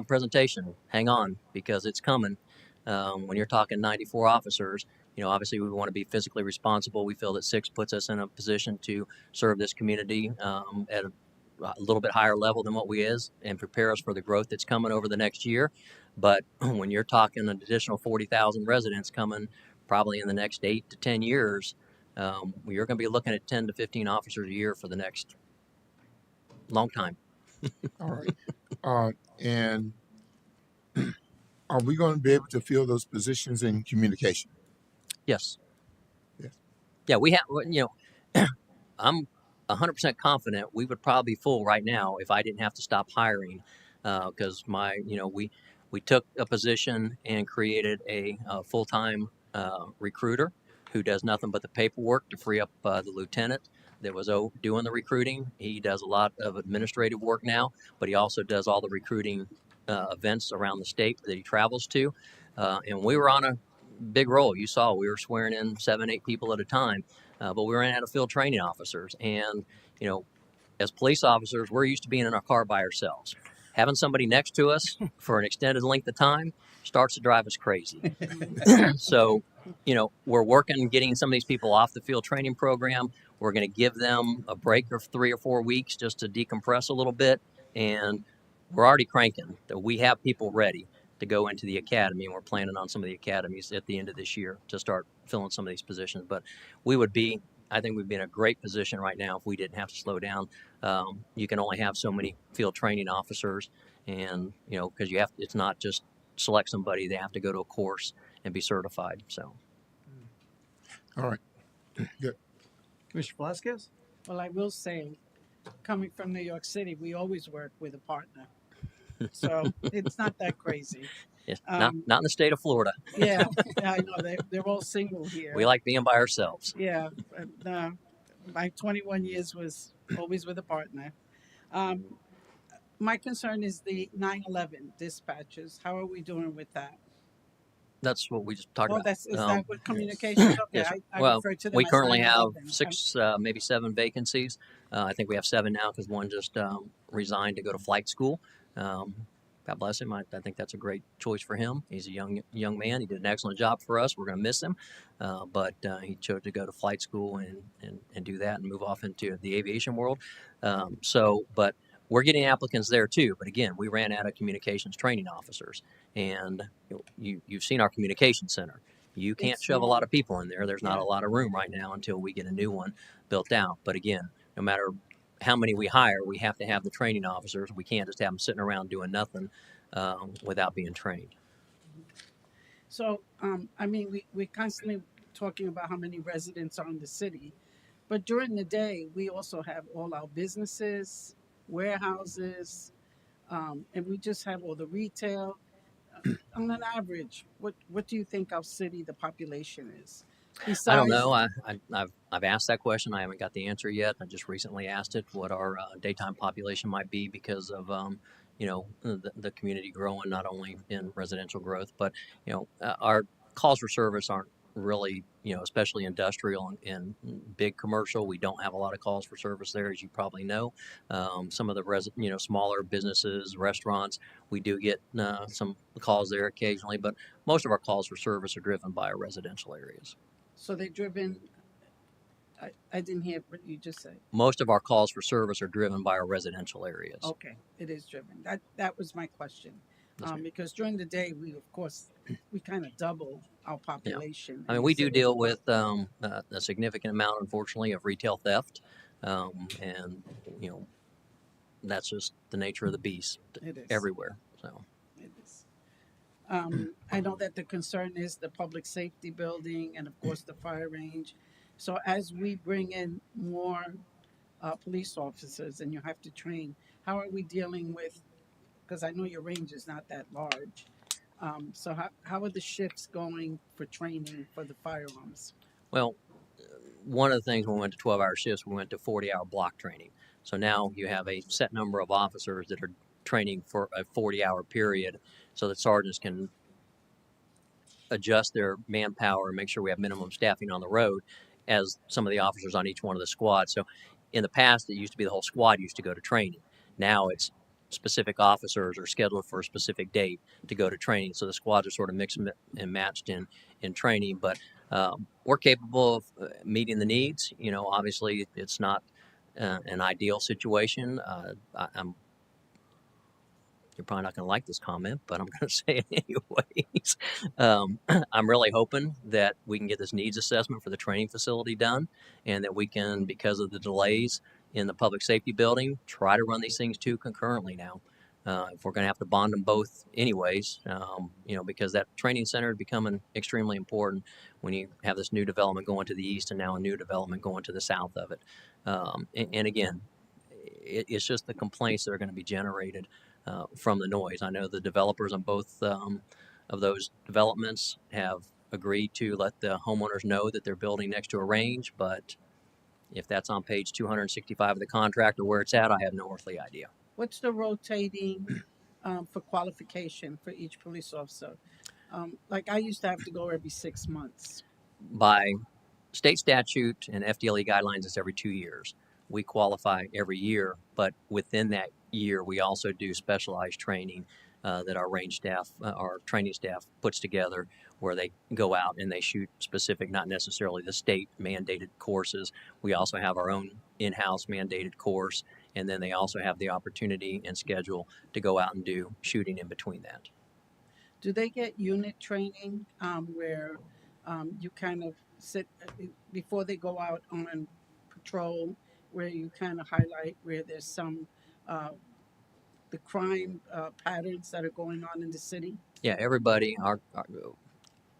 presentation, hang on because it's coming. When you're talking 94 officers, obviously we want to be physically responsible. We feel that 6 puts us in a position to serve this community at a little bit higher level than what we is and prepare us for the growth that's coming over the next year. But when you're talking an additional 40,000 residents coming probably in the next 8 to 10 years, you're going to be looking at 10 to 15 officers a year for the next long time. All right. And are we going to be able to fill those positions in communication? Yes. Yes. Yeah, we have, I'm 100% confident we would probably be full right now if I didn't have to stop hiring because we took a position and created a full-time recruiter who does nothing but the paperwork to free up the lieutenant that was doing the recruiting. He does a lot of administrative work now, but he also does all the recruiting events around the state that he travels to. And we were on a big roll. You saw we were swearing in 7, 8 people at a time. But we ran out of field training officers. And, as police officers, we're used to being in our car by ourselves. Having somebody next to us for an extended length of time starts to drive us crazy. So, we're working getting some of these people off the field training program. We're going to give them a break of 3 or 4 weeks just to decompress a little bit. And we're already cranking. We have people ready to go into the academy, and we're planning on some of the academies at the end of this year to start filling some of these positions. But I think we'd be in a great position right now if we didn't have to slow down. You can only have so many field training officers, and because it's not just select somebody; they have to go to a course and be certified. So, All right. Good. Commissioner Velasquez? Well, I will say, coming from New York City, we always work with a partner. So it's not that crazy. yes, not Um, in the state of Florida. yeah, I know they're all single here. We like being by ourselves. Yeah, my 21 years was always with a partner. Um, my concern is the 911 dispatches. How are we doing with that? That's what we just talked Oh, about. is that what communications? Okay, Yes, sir. I Well, refer to them we as currently have 911. 6, maybe 7 vacancies. I think we have 7 now because one just resigned to go to flight school. Um, God bless him. I think that's a great choice for him. He's a young man. He did an excellent job for us. We're going to miss him, but he chose to go to flight school and do that and move off into the aviation world. But we're getting applicants there too. But again, we ran out of communications training officers, and you've seen our communication center. You can't It's shove a small. lot of people in there. There's not Yeah. a lot of room right now until we get a new one built out. But again, no matter how many we hire, we have to have the training officers. We can't just have them sitting around doing nothing without being trained. So, we're constantly talking about how many residents are in the city, but during the day, we also have all our businesses, warehouses, and we just have all the retail. On an average, what do you think our city, the population is? I don't Besides, know. I've asked that question. I haven't got the answer yet. I just recently asked it what our daytime population might be because of the community growing, not only in residential growth, but our calls for service aren't really especially industrial and big commercial. We don't have a lot of calls for service there, as you probably know. Some of the smaller businesses, restaurants, we do get some calls there occasionally, but most of our calls for service are driven by our residential areas. so they're driven. I didn't hear what you just said. Most of our calls for service are driven by our residential areas. Okay, it is driven. That was my question. Yes, ma'am. Because during the day, of course, we kind of double our population. I in mean, the we do city. deal with a significant amount, unfortunately, of retail theft, and that's just the nature of the beast It is. everywhere. So It is. I know that the concern is the public safety building and, of course, the fire range. So as we bring in more police officers and you have to train, how are we dealing with? Because I know your range is not that large. So how are the shifts going for training for the firearms? well, one of the things when we went to 12-hour shifts, we went to 40-hour block training. So now you have a set number of officers that are training for a 40-hour period so that sergeants can adjust their manpower and make sure we have minimum staffing on the road as some of the officers on each one of the squads. So in the past, it used to be the whole squad used to go to training. Now it's specific officers are scheduled for a specific date to go to training. So the squads are sort of mixed and matched in training, but we're capable of meeting the needs. You know, obviously it's not an ideal situation. I'm You're probably not going to like this comment, but I'm going to say it anyways. I'm really hoping that we can get this needs assessment for the training facility done, and that we can, because of the delays in the public safety building, try to run these things two concurrently now. If we're going to have to bond them both anyways, because that training center is becoming extremely important when you have this new development going to the east and now a new development going to the south of it. And again, it's just the complaints that are going to be generated from the noise. I know the developers on both of those developments have agreed to let the homeowners know that they're building next to a range, but if that's on page 265 of the contract or where it's at, I have no earthly idea. What's the rotating for qualification for each police officer? Like I used to have to go every 6 months. By state statute and FDLE guidelines, it's every 2 years. We qualify every year, but within that year, we also do specialized training that our range staff, our training staff puts together, where they go out and they shoot specific, not necessarily the state mandated courses. We also have our own in-house mandated course, and then they also have the opportunity and schedule to go out and do shooting in between that. Do they get unit training where you kind of sit before they go out on patrol, where you kind of highlight where there's some the crime patterns that are going on in the city? Yeah, everybody,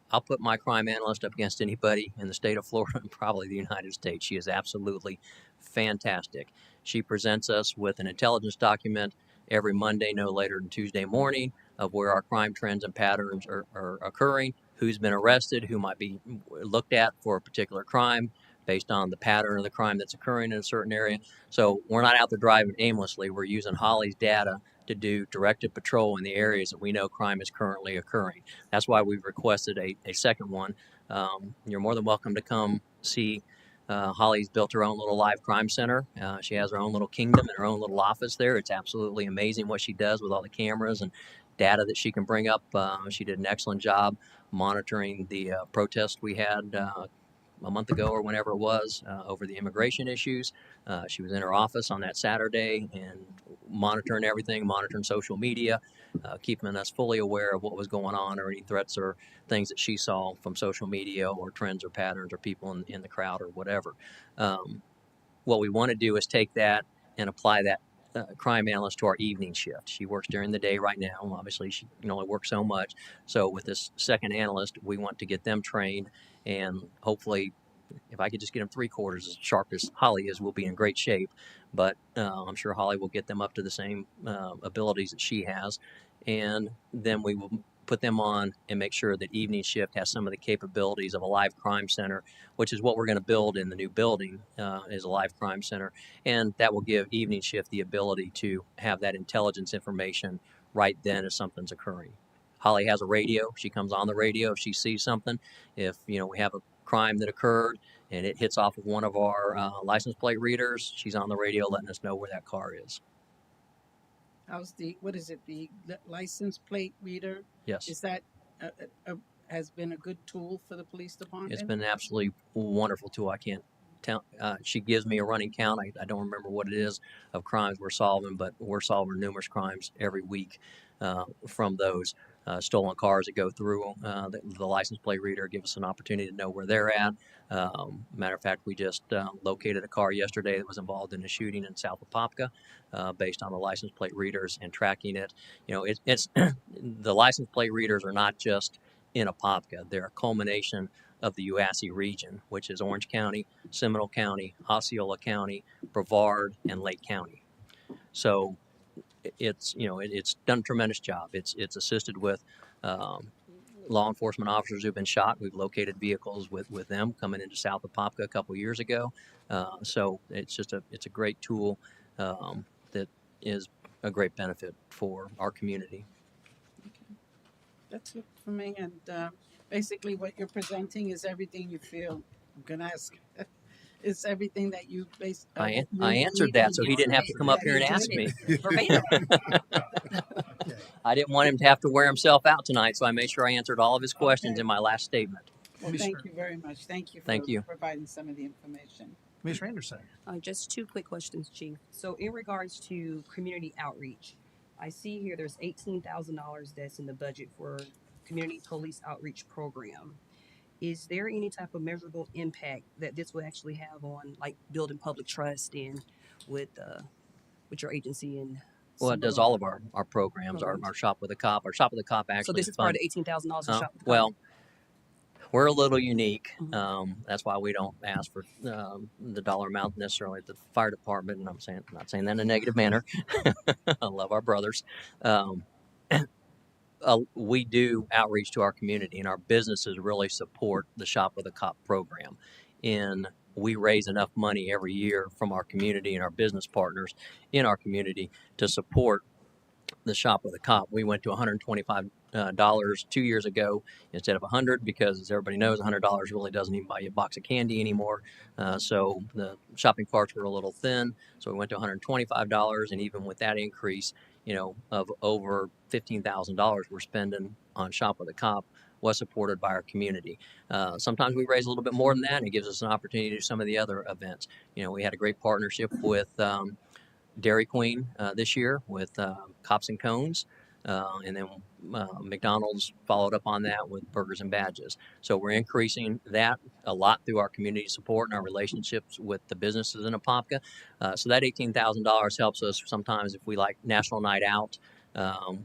I'll put my crime analyst up against anybody in the state of Florida and probably the United States. She is absolutely fantastic. She presents us with an intelligence document every Monday, no later than Tuesday morning, of where our crime trends and patterns are occurring, who's been arrested, who might be looked at for a particular crime based on the pattern of the crime that's occurring in a certain area. So we're not out there driving aimlessly. We're using Holly's data to do directed patrol in the areas that we know crime is currently occurring. That's why we've requested a second one. You're more than welcome to come see. Holly's built her own little live crime center. She has her own little kingdom and her own little office there. It's absolutely amazing what she does with all the cameras and data that she can bring up. She did an excellent job monitoring the protest we had a month ago or whenever it was over the immigration issues. She was in her office on that Saturday and monitoring everything, monitoring social media, keeping us fully aware of what was going on or any threats or things that she saw from social media or trends or patterns or people in the crowd or whatever. What we want to do is take that and apply that crime analyst to our evening shift. She works during the day right now. Obviously, she can only work so much. So with this second analyst, we want to get them trained, and hopefully, if I could just get them 3/4 as sharp as Holly is, we'll be in great shape. But I'm sure Holly will get them up to the same abilities that she has, and then we will put them on and make sure that evening shift has some of the capabilities of a live crime center, which is what we're going to build in the new building, is a live crime center. And that will give evening shift the ability to have that intelligence information right then as something's occurring. Holly has a radio. She comes on the radio if she sees something. If we have a crime that occurred and it hits off of one of our license plate readers, she's on the radio letting us know where that car is. How's the license plate reader? Yes. Is that has been a good tool for the police department? It's been an absolutely wonderful tool. I can't tell. She gives me a running count. I don't remember what it is of crimes we're solving, but we're solving numerous crimes every week from those. Stolen cars that go through the license plate reader give us an opportunity to know where they're at. Matter of fact, we just located a car yesterday that was involved in a shooting in South Apopka based on the license plate readers and tracking it. It's the license plate readers are not just in Apopka. They're a culmination of the UASI region, which is Orange County, Seminole County, Osceola County, Brevard, and Lake County. So it's done a tremendous job. It's assisted with law enforcement officers who've been shot. We've located vehicles with them coming into South Apopka a couple years ago. So it's a great tool that is a great benefit for our community. That's it for me. And basically, what you're presenting is everything you feel. I'm gonna ask. It's everything that you that I you answered needed that to so hear. he didn't have to come up Yeah, here he and did ask it me. Verbatim. I didn't want him to have to wear himself out tonight, so I made sure I answered all of his questions Okay. in my last statement. Well, thank you very much. Thank you for Thank you. providing some of the information. Commissioner Anderson. Just two quick questions, Chief. So, in regards to community outreach, I see here there's $18,000 that's in the budget for community police outreach program. Is there any type of measurable impact that this will actually have on, like, building public trust in with with your agency and Well, some it of does the all of our programs, programs? our Shop with a Cop. Our Shop with a Cop So actually this is is part of fun. the $18,000 for shop with the cop. Well, we're a little unique. Mhm. That's why we don't ask for the dollar amount necessarily at the fire department. And I'm not saying that in a negative manner. I love our brothers. Um, we do outreach to our community, and our businesses really support the Shop with a Cop program. And we raise enough money every year from our community and our business partners in our community to support the Shop with a Cop. We went to $125 2 years ago instead of $100 because, as everybody knows, $100 really doesn't even buy you a box of candy anymore. So the shopping carts were a little thin, so we went to $125, and even with that increase, of over $15,000 we're spending on Shop with a Cop was supported by our community. Sometimes we raise a little bit more than that, and it gives us an opportunity to do some of the other events. We had a great partnership with Dairy Queen this year with Cops and Cones. And then McDonald's followed up on that with Burgers and Badges. So we're increasing that a lot through our community support and our relationships with the businesses in Apopka. So that $18,000 helps us sometimes if we like National Night Out.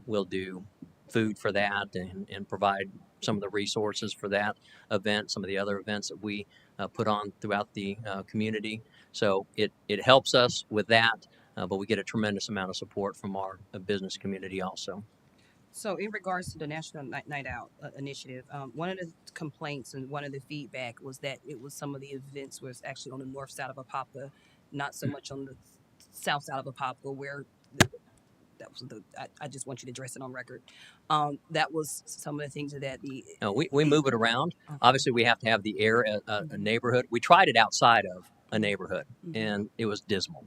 We'll do food for that and provide some of the resources for that event, some of the other events that we put on throughout the community. So it helps us with that. But we get a tremendous amount of support from our business community also. So, in regards to the National Night Out initiative, one of the complaints and one of the feedback was that it was some of the events was actually on the north side of Apopka, not so much on the south side of Apopka, where that was I just want you to address it on record. That was some of the things that the. No, we move it around. Okay. Obviously, we have to have the air a neighborhood. We tried it outside of a neighborhood, and it was dismal.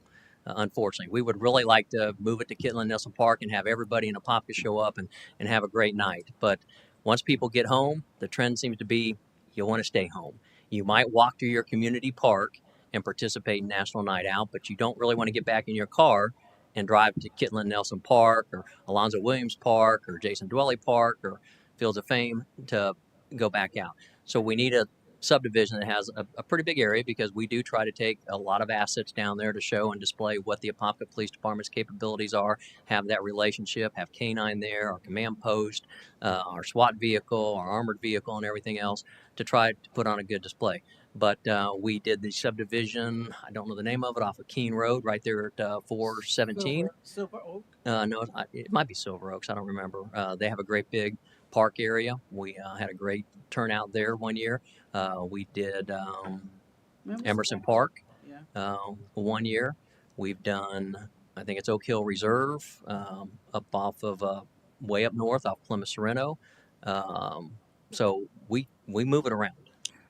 Unfortunately, we would really like to move it to Kitland Nelson Park and have everybody in Apopka show up and have a great night. But once people get home, the trend seems to be you want to stay home. You might walk to your community park and participate in National Night Out, but you don't really want to get back in your car and drive to Kitland Nelson Park or Alonzo Williams Park or Jason Dwelly Park or Fields of Fame to go back out. So we need a subdivision that has a pretty big area because we do try to take a lot of assets down there to show and display what the Apopka Police Department's capabilities are, have that relationship, have K-9 there, our command post, our SWAT vehicle, our armored vehicle, and everything else to try to put on a good display. But we did the subdivision, I don't know the name of it, off of Keene Road right there at 417. Silver Oak. No, it might be Silver Oaks. I don't remember. They have a great big park area. We had a great turnout there one year. We did Emerson Park Yeah. 1 year. We've done, I think it's Oak Hill Reserve up off of way up north off Plymouth Sorrento. So we move it around.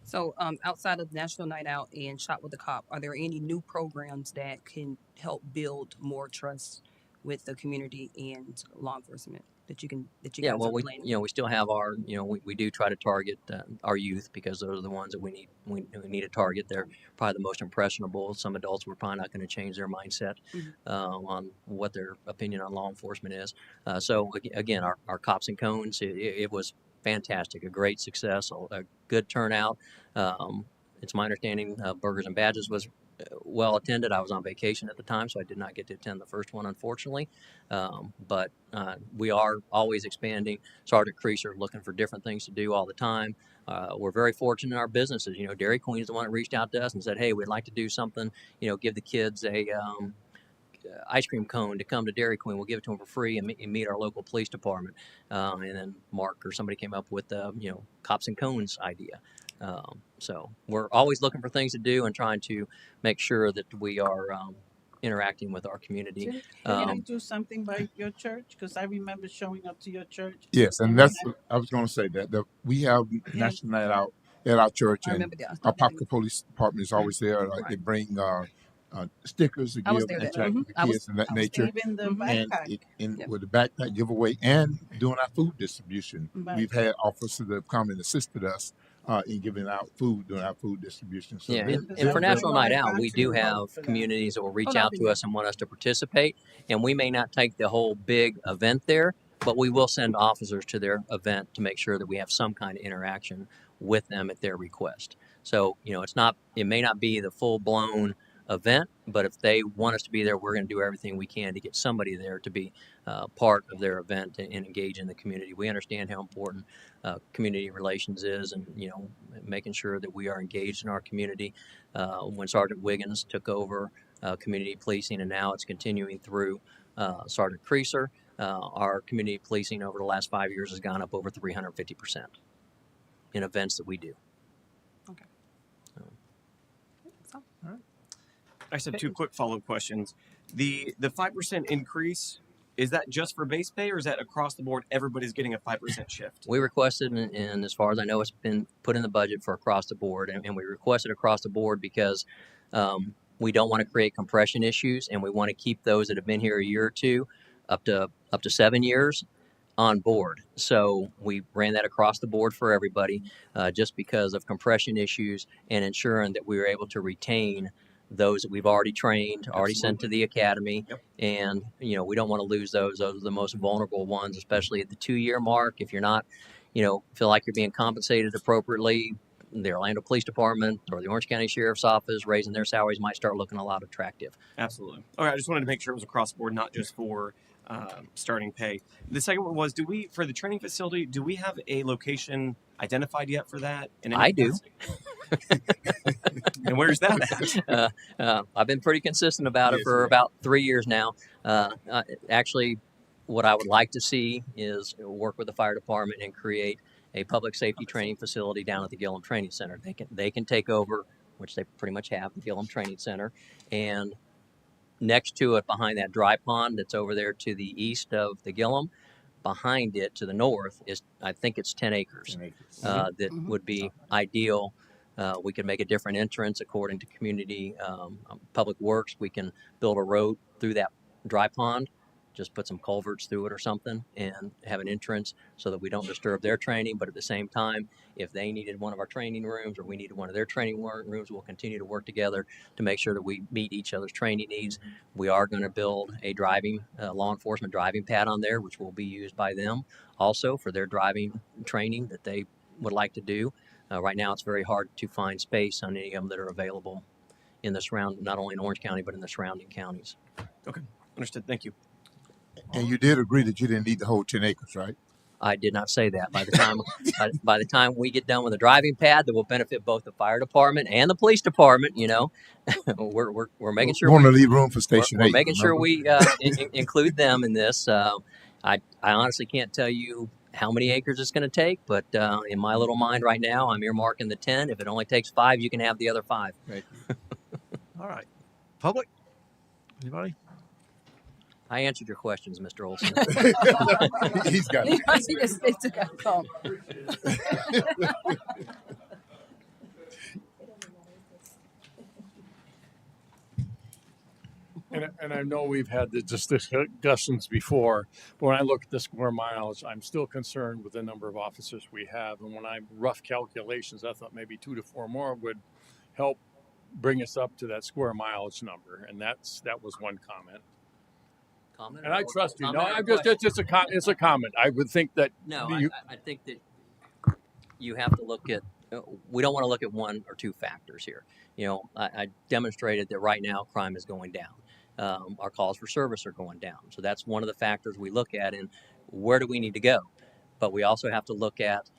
So, outside of National Night Out and Shop with the Cop, are there any new programs that can help build more trust with the community and law enforcement that you Yeah, guys well, are planning? we still have our, we do try to target our youth because those are the ones that we need to target. They're probably the most impressionable. Some adults, we're probably not going to change their mindset on what their opinion on law enforcement is. So again, our Cops and Cones, it was fantastic, a great success, a good turnout. It's my understanding Burgers and Badges was well attended. I was on vacation at the time, so I did not get to attend the first one, unfortunately. But we are always expanding. Sergeant Creaser looking for different things to do all the time. We're very fortunate in our businesses. Dairy Queen is the one that reached out to us and said, "Hey, we'd like to do something. Give the kids a ice cream cone to come to Dairy Queen. We'll give it to them for free and meet our local police department." And then Mark or somebody came up with the Cops and Cones idea. So we're always looking for things to do and trying to make sure that we are interacting with our community. Didn't we do something by your church? Because I remember showing up to your church Yes, and and we that's had, I was going to say that we have yeah, national night out at our church, I and remember that. I our stopped that. Apopka Police Department is always there. They Right. bring stickers to I was give, there that that's night. right. interact with the I was kids and that I was there. nature, Even the Mm-hmm. and backpack. Yep. with the backpack giveaway and doing our food distribution. Right. We've had officers that have come and assisted us in giving out food during our food distribution. So Yeah, they're Because and I for they're very really National want Night to Out, go we to the do park have for that. communities that will Oh reach no, I've out been to there. us and want us to participate. And we may not take the whole big event there, but we will send officers to their event to make sure that we have some kind of interaction with them at their request. So, it may not be the full blown event, but if they want us to be there, we're going to do everything we can to get somebody there to be part of their event and engage in the community. We understand how important community relations is, and making sure that we are engaged in our community. When Sergeant Wiggins took over community policing, and now it's continuing through Sergeant Creaser, our community policing over the last 5 years has gone up over 350% in events that we do. Okay. So, I just have two quick follow-up questions. The 5% increase, is that just for base pay, or is that across the board? Everybody's getting a 5% shift. We requested, and as far as I know, it's been put in the budget for across the board, and we requested across the board because we don't want to create compression issues, and we want to keep those that have been here a year or two, up to 7 years, on board. So we ran that across the board for everybody, just because of compression issues and ensuring that we were able to retain those that we've already trained, already sent to the academy. Yep. And we don't want to lose those. Those are the most vulnerable ones, especially at the 2-year mark. If you're not, feel like you're being compensated appropriately, the Orlando Police Department or the Orange County Sheriff's Office raising their salaries might start looking a lot attractive. Absolutely. Okay, I just wanted to make sure it was across the board, not just for starting pay. The second one was, for the training facility, do we have a location identified yet for that? I do. And where's that at? I've been pretty consistent about it Yes, for you about 3 years now. Actually, what I would like to see is work with the fire department and create a public safety training facility down at the Gillum Training Center. They can take over, which they pretty much have, the Gillum Training Center, and next to it, behind that dry pond that's over there to the east of the Gillum, behind it to the north is, I think it's 10 acres. 10 acres. That would be ideal. We could make a different entrance according to community public works. We can build a road through that dry pond, just put some culverts through it or something, and have an entrance so that we don't disturb their training. But at the same time, if they needed one of our training rooms or we needed one of their training rooms, we'll continue to work together to make sure that we meet each other's training needs. We are going to build a law enforcement driving pad on there, which will be used by them also for their driving training that they would like to do. Right now, it's very hard to find space on any of them that are available in the not only in Orange County, but in the surrounding counties. Okay, understood. Thank you. And you did agree that you didn't need the whole 10 acres, right? I did not say that. By the time we get done with the driving pad, that will benefit both the fire department and the police department. We're making sure We want to leave room for Station we're 8. making sure remember? we include them in this. I honestly can't tell you how many acres it's going to take, but in my little mind right now, I'm earmarking the 10. If it only takes 5, you can have the other 5. Thank you. All right. Public? Anybody? I answered your questions, Mr. Olson. He's got it. he just took a call. And I know we've had the discussions before, but when I look at the square miles, I'm still concerned with the number of officers we have. And when I rough calculations, I thought maybe 2 to 4 more would help bring us up to that square mileage number. And that was one comment. Comment And I trust you. No, comment or I'm just it's a comment. I would think that No, you, I think that you have to look at. We don't want to look at 1 or 2 factors here. I demonstrated that right now crime is going down. Our calls for service are going down. So that's one of the factors we look at in where do we need to go. But we also have to look at,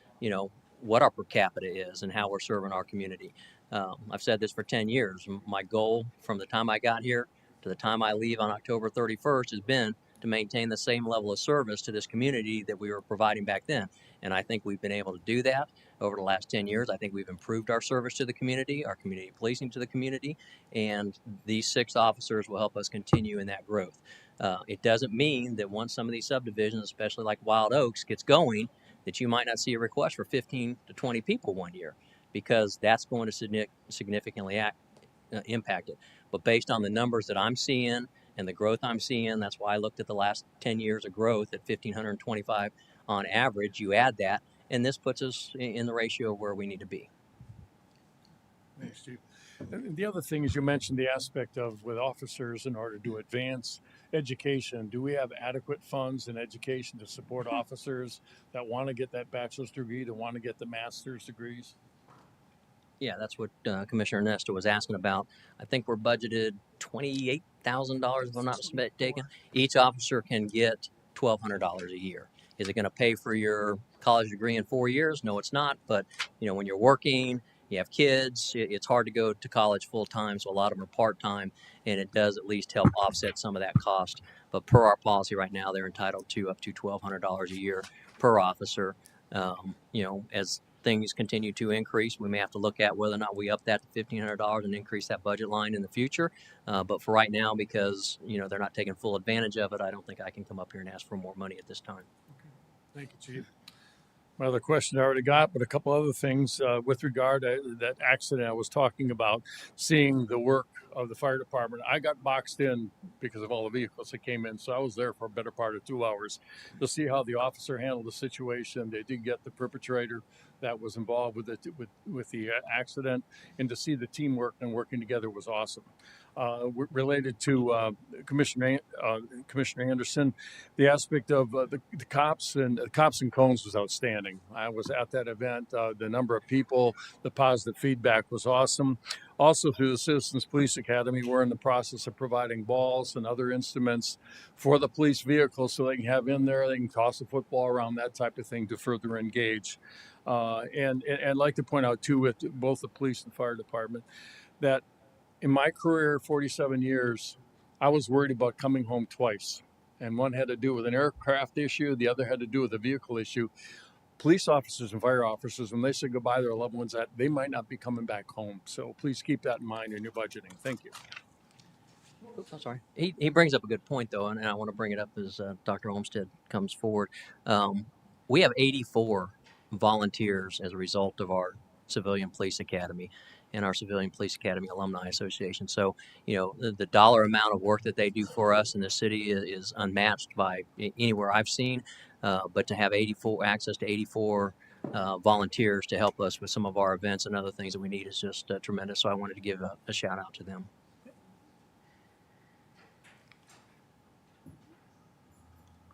what our per capita is and how we're serving our community. I've said this for 10 years. My goal from the time I got here to the time I leave on October 31st has been to maintain the same level of service to this community that we were providing back then. And I think we've been able to do that over the last 10 years. I think we've improved our service to the community, our community policing to the community, and these 6 officers will help us continue in that growth. It doesn't mean that once some of these subdivisions, especially like Wild Oaks, gets going, that you might not see a request for 15 to 20 people one year, because that's going to significantly impact it. But based on the numbers that I'm seeing and the growth I'm seeing, that's why I looked at the last 10 years of growth at 1,525 on average. You add that, and this puts us in the ratio where we need to be. Thanks, Chief. And the other thing is, you mentioned the aspect of with officers in order to advance education. Do we have adequate funds in education to support officers that want to get that bachelor's degree, that want to get the master's degrees? Yeah, that's what Commissioner Nesta was asking about. I think we're budgeted $28,000, if I'm not mistaken. Each officer can get $1,200 a year. Is it going to pay for your college degree in 4 years? No, it's not. But when you're working, you have kids, it's hard to go to college full time. So a lot of them are part time, and it does at least help offset some of that cost. But per our policy right now, they're entitled to up to $1,200 a year per officer. As things continue to increase, we may have to look at whether or not we up that to $1,500 and increase that budget line in the future. But for right now, because they're not taking full advantage of it, I don't think I can come up here and ask for more money at this time. Thank you, Chief. My other question I already got, but a couple other things with regard to that accident I was talking about, seeing the work of the fire department. I got boxed in because of all the vehicles that came in, so I was there for a better part of 2 hours to see how the officer handled the situation. They did get the perpetrator that was involved with the accident, and to see the teamwork and working together was awesome. Related to Commissioner Anderson, the aspect of the cops and cones was outstanding. I was at that event. The number of people, the positive feedback was awesome. Also, through the Citizens Police Academy, we're in the process of providing balls and other instruments for the police vehicles so they can have in there, they can toss a football around, that type of thing, to further engage. And I'd like to point out, too, with both the police and fire department, that in my career, 47 years, I was worried about coming home twice. And one had to do with an aircraft issue, the other had to do with a vehicle issue. Police officers and fire officers, when they say goodbye to their loved ones, that they might not be coming back home. So please keep that in mind in your budgeting. Thank you. Oops, I'm sorry. He brings up a good point, though, and I want to bring it up as Dr. Olmsted comes forward. We have 84 volunteers as a result of our Civilian Police Academy and our Civilian Police Academy Alumni Association. So, the dollar amount of work that they do for us in the city is unmatched by anywhere I've seen. But to have access to 84 volunteers to help us with some of our events and other things that we need is just tremendous. So I wanted to give a shout out to them.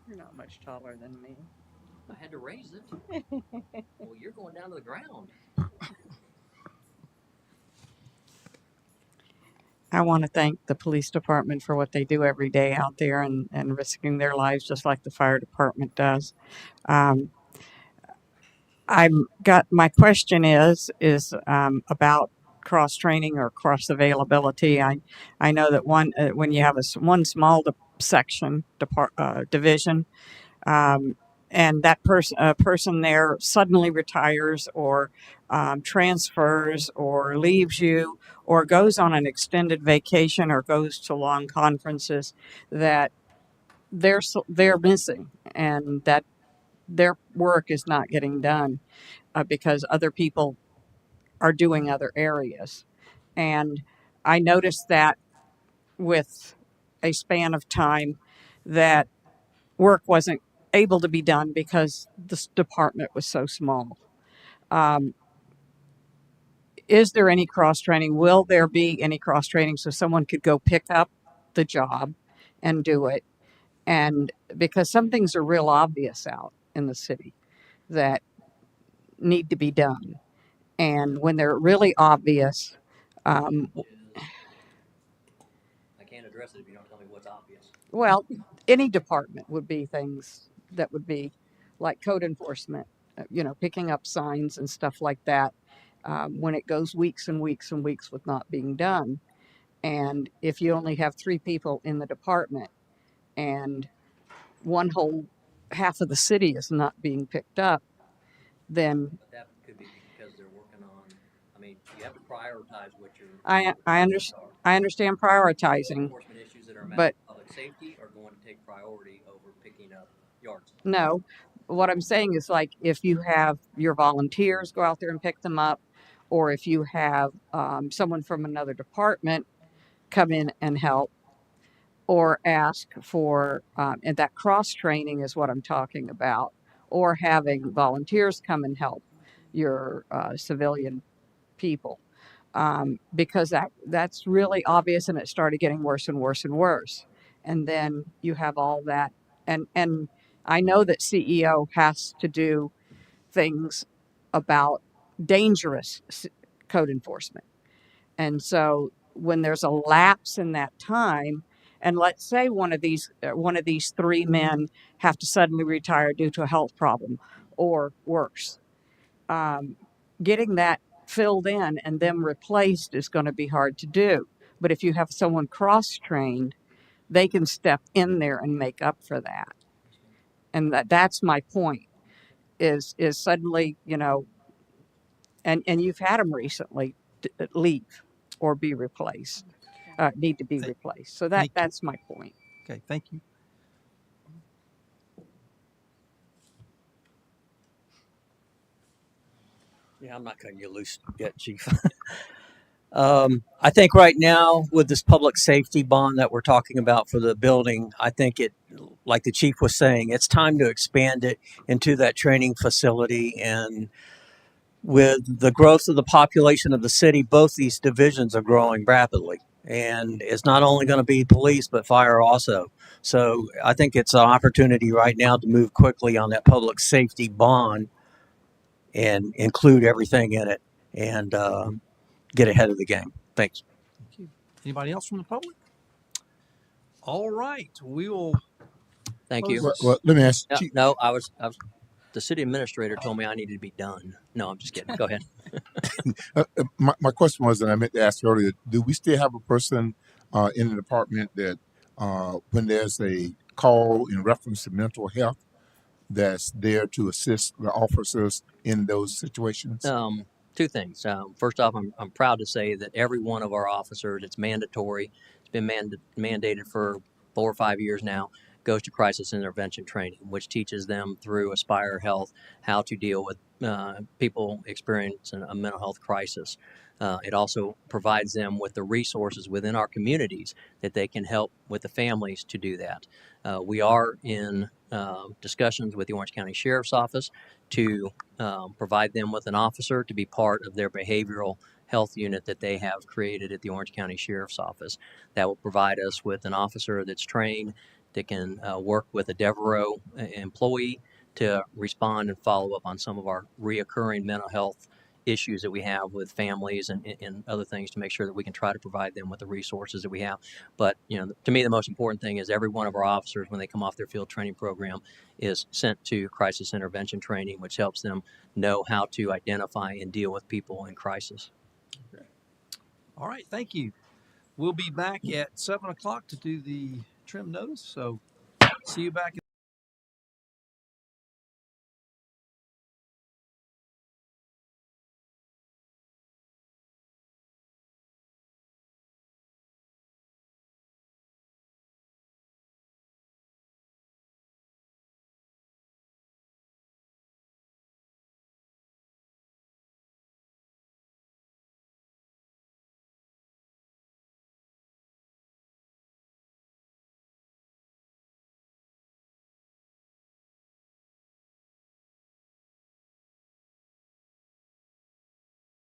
You're not much taller than me. I had to raise it. Well, you're going down to the ground. I want to thank the police department for what they do every day out there and risking their lives just like the fire department does. My question is about cross training or cross availability. I know that when you have one small division, and that person there suddenly retires or transfers or leaves you or goes on an extended vacation or goes to long conferences, that they're missing and that their work is not getting done because other people are doing other areas. And I noticed that with a span of time that work wasn't able to be done because this department was so small. Is there any cross training? Will there be any cross training so someone could go pick up the job and do it? And because some things are real obvious out in the city that need to be done. And when they're really obvious, um, I can't address it if you don't tell me what's obvious. well, any department would be things that would be like code enforcement, picking up signs and stuff like that. When it goes weeks and weeks and weeks with not being done. And if you only have 3 people in the department and one whole half of the city is not being picked up, then But that could be because they're working on, I mean, you have to prioritize what your I I, under, priorities are. I understand Code prioritizing, enforcement issues that are a matter but of public safety are going to take priority over picking up yard signs. no. What I'm saying is, like, if you have your volunteers go out there and pick them up, or if you have someone from another department come in and help, or ask for, and that cross training is what I'm talking about, or having volunteers come and help your civilian people, because that's really obvious, and it started getting worse and worse and worse. And then you have all that, and I know that CEO has to do things about dangerous code enforcement, and so when there's a lapse in that time, and let's say one of these three men have to suddenly retire due to a health problem or worse, um, getting that filled in and them replaced is going to be hard to do. But if you have someone cross trained, they can step in there and make up for that. And that's my point. Is suddenly, and you've had them recently leave or be replaced, need to be Thank, replaced. So thank you. that's my point. Okay, thank you. Yeah, I'm not cutting you loose yet, Chief. I think right now with this public safety bond that we're talking about for the building, I think like the chief was saying, it's time to expand it into that training facility. And with the growth of the population of the city, both these divisions are growing rapidly. And it's not only going to be police, but fire also. So I think it's an opportunity right now to move quickly on that public safety bond and include everything in it and get ahead of the game. Thanks. Thank you. Anybody else from the public? All right, we will Thank close you. Well, this. let me ask No, Chief. no, I was. The city administrator told me I needed to be done. No, I'm just kidding. Go ahead. My question was, and I meant to ask earlier, do we still have a person in the department that when there's a call in reference to mental health that's there to assist the officers in those situations? Two things. First off, I'm proud to say that every one of our officers, it's mandatory. It's been mandated for 4 or 5 years now. Goes to crisis intervention training, which teaches them through Aspire Health how to deal with people experiencing a mental health crisis. It also provides them with the resources within our communities that they can help with the families to do that. We are in discussions with the Orange County Sheriff's Office to provide them with an officer to be part of their behavioral health unit that they have created at the Orange County Sheriff's Office. That will provide us with an officer that's trained that can work with a Devereaux employee to respond and follow up on some of our reoccurring mental health issues that we have with families and other things to make sure that we can try to provide them with the resources that we have. But, to me, the most important thing is every one of our officers, when they come off their field training program, is sent to crisis intervention training, which helps them know how to identify and deal with people in crisis. All right, thank you. We'll be back at 7 o'clock to do the trim notice. So see you back.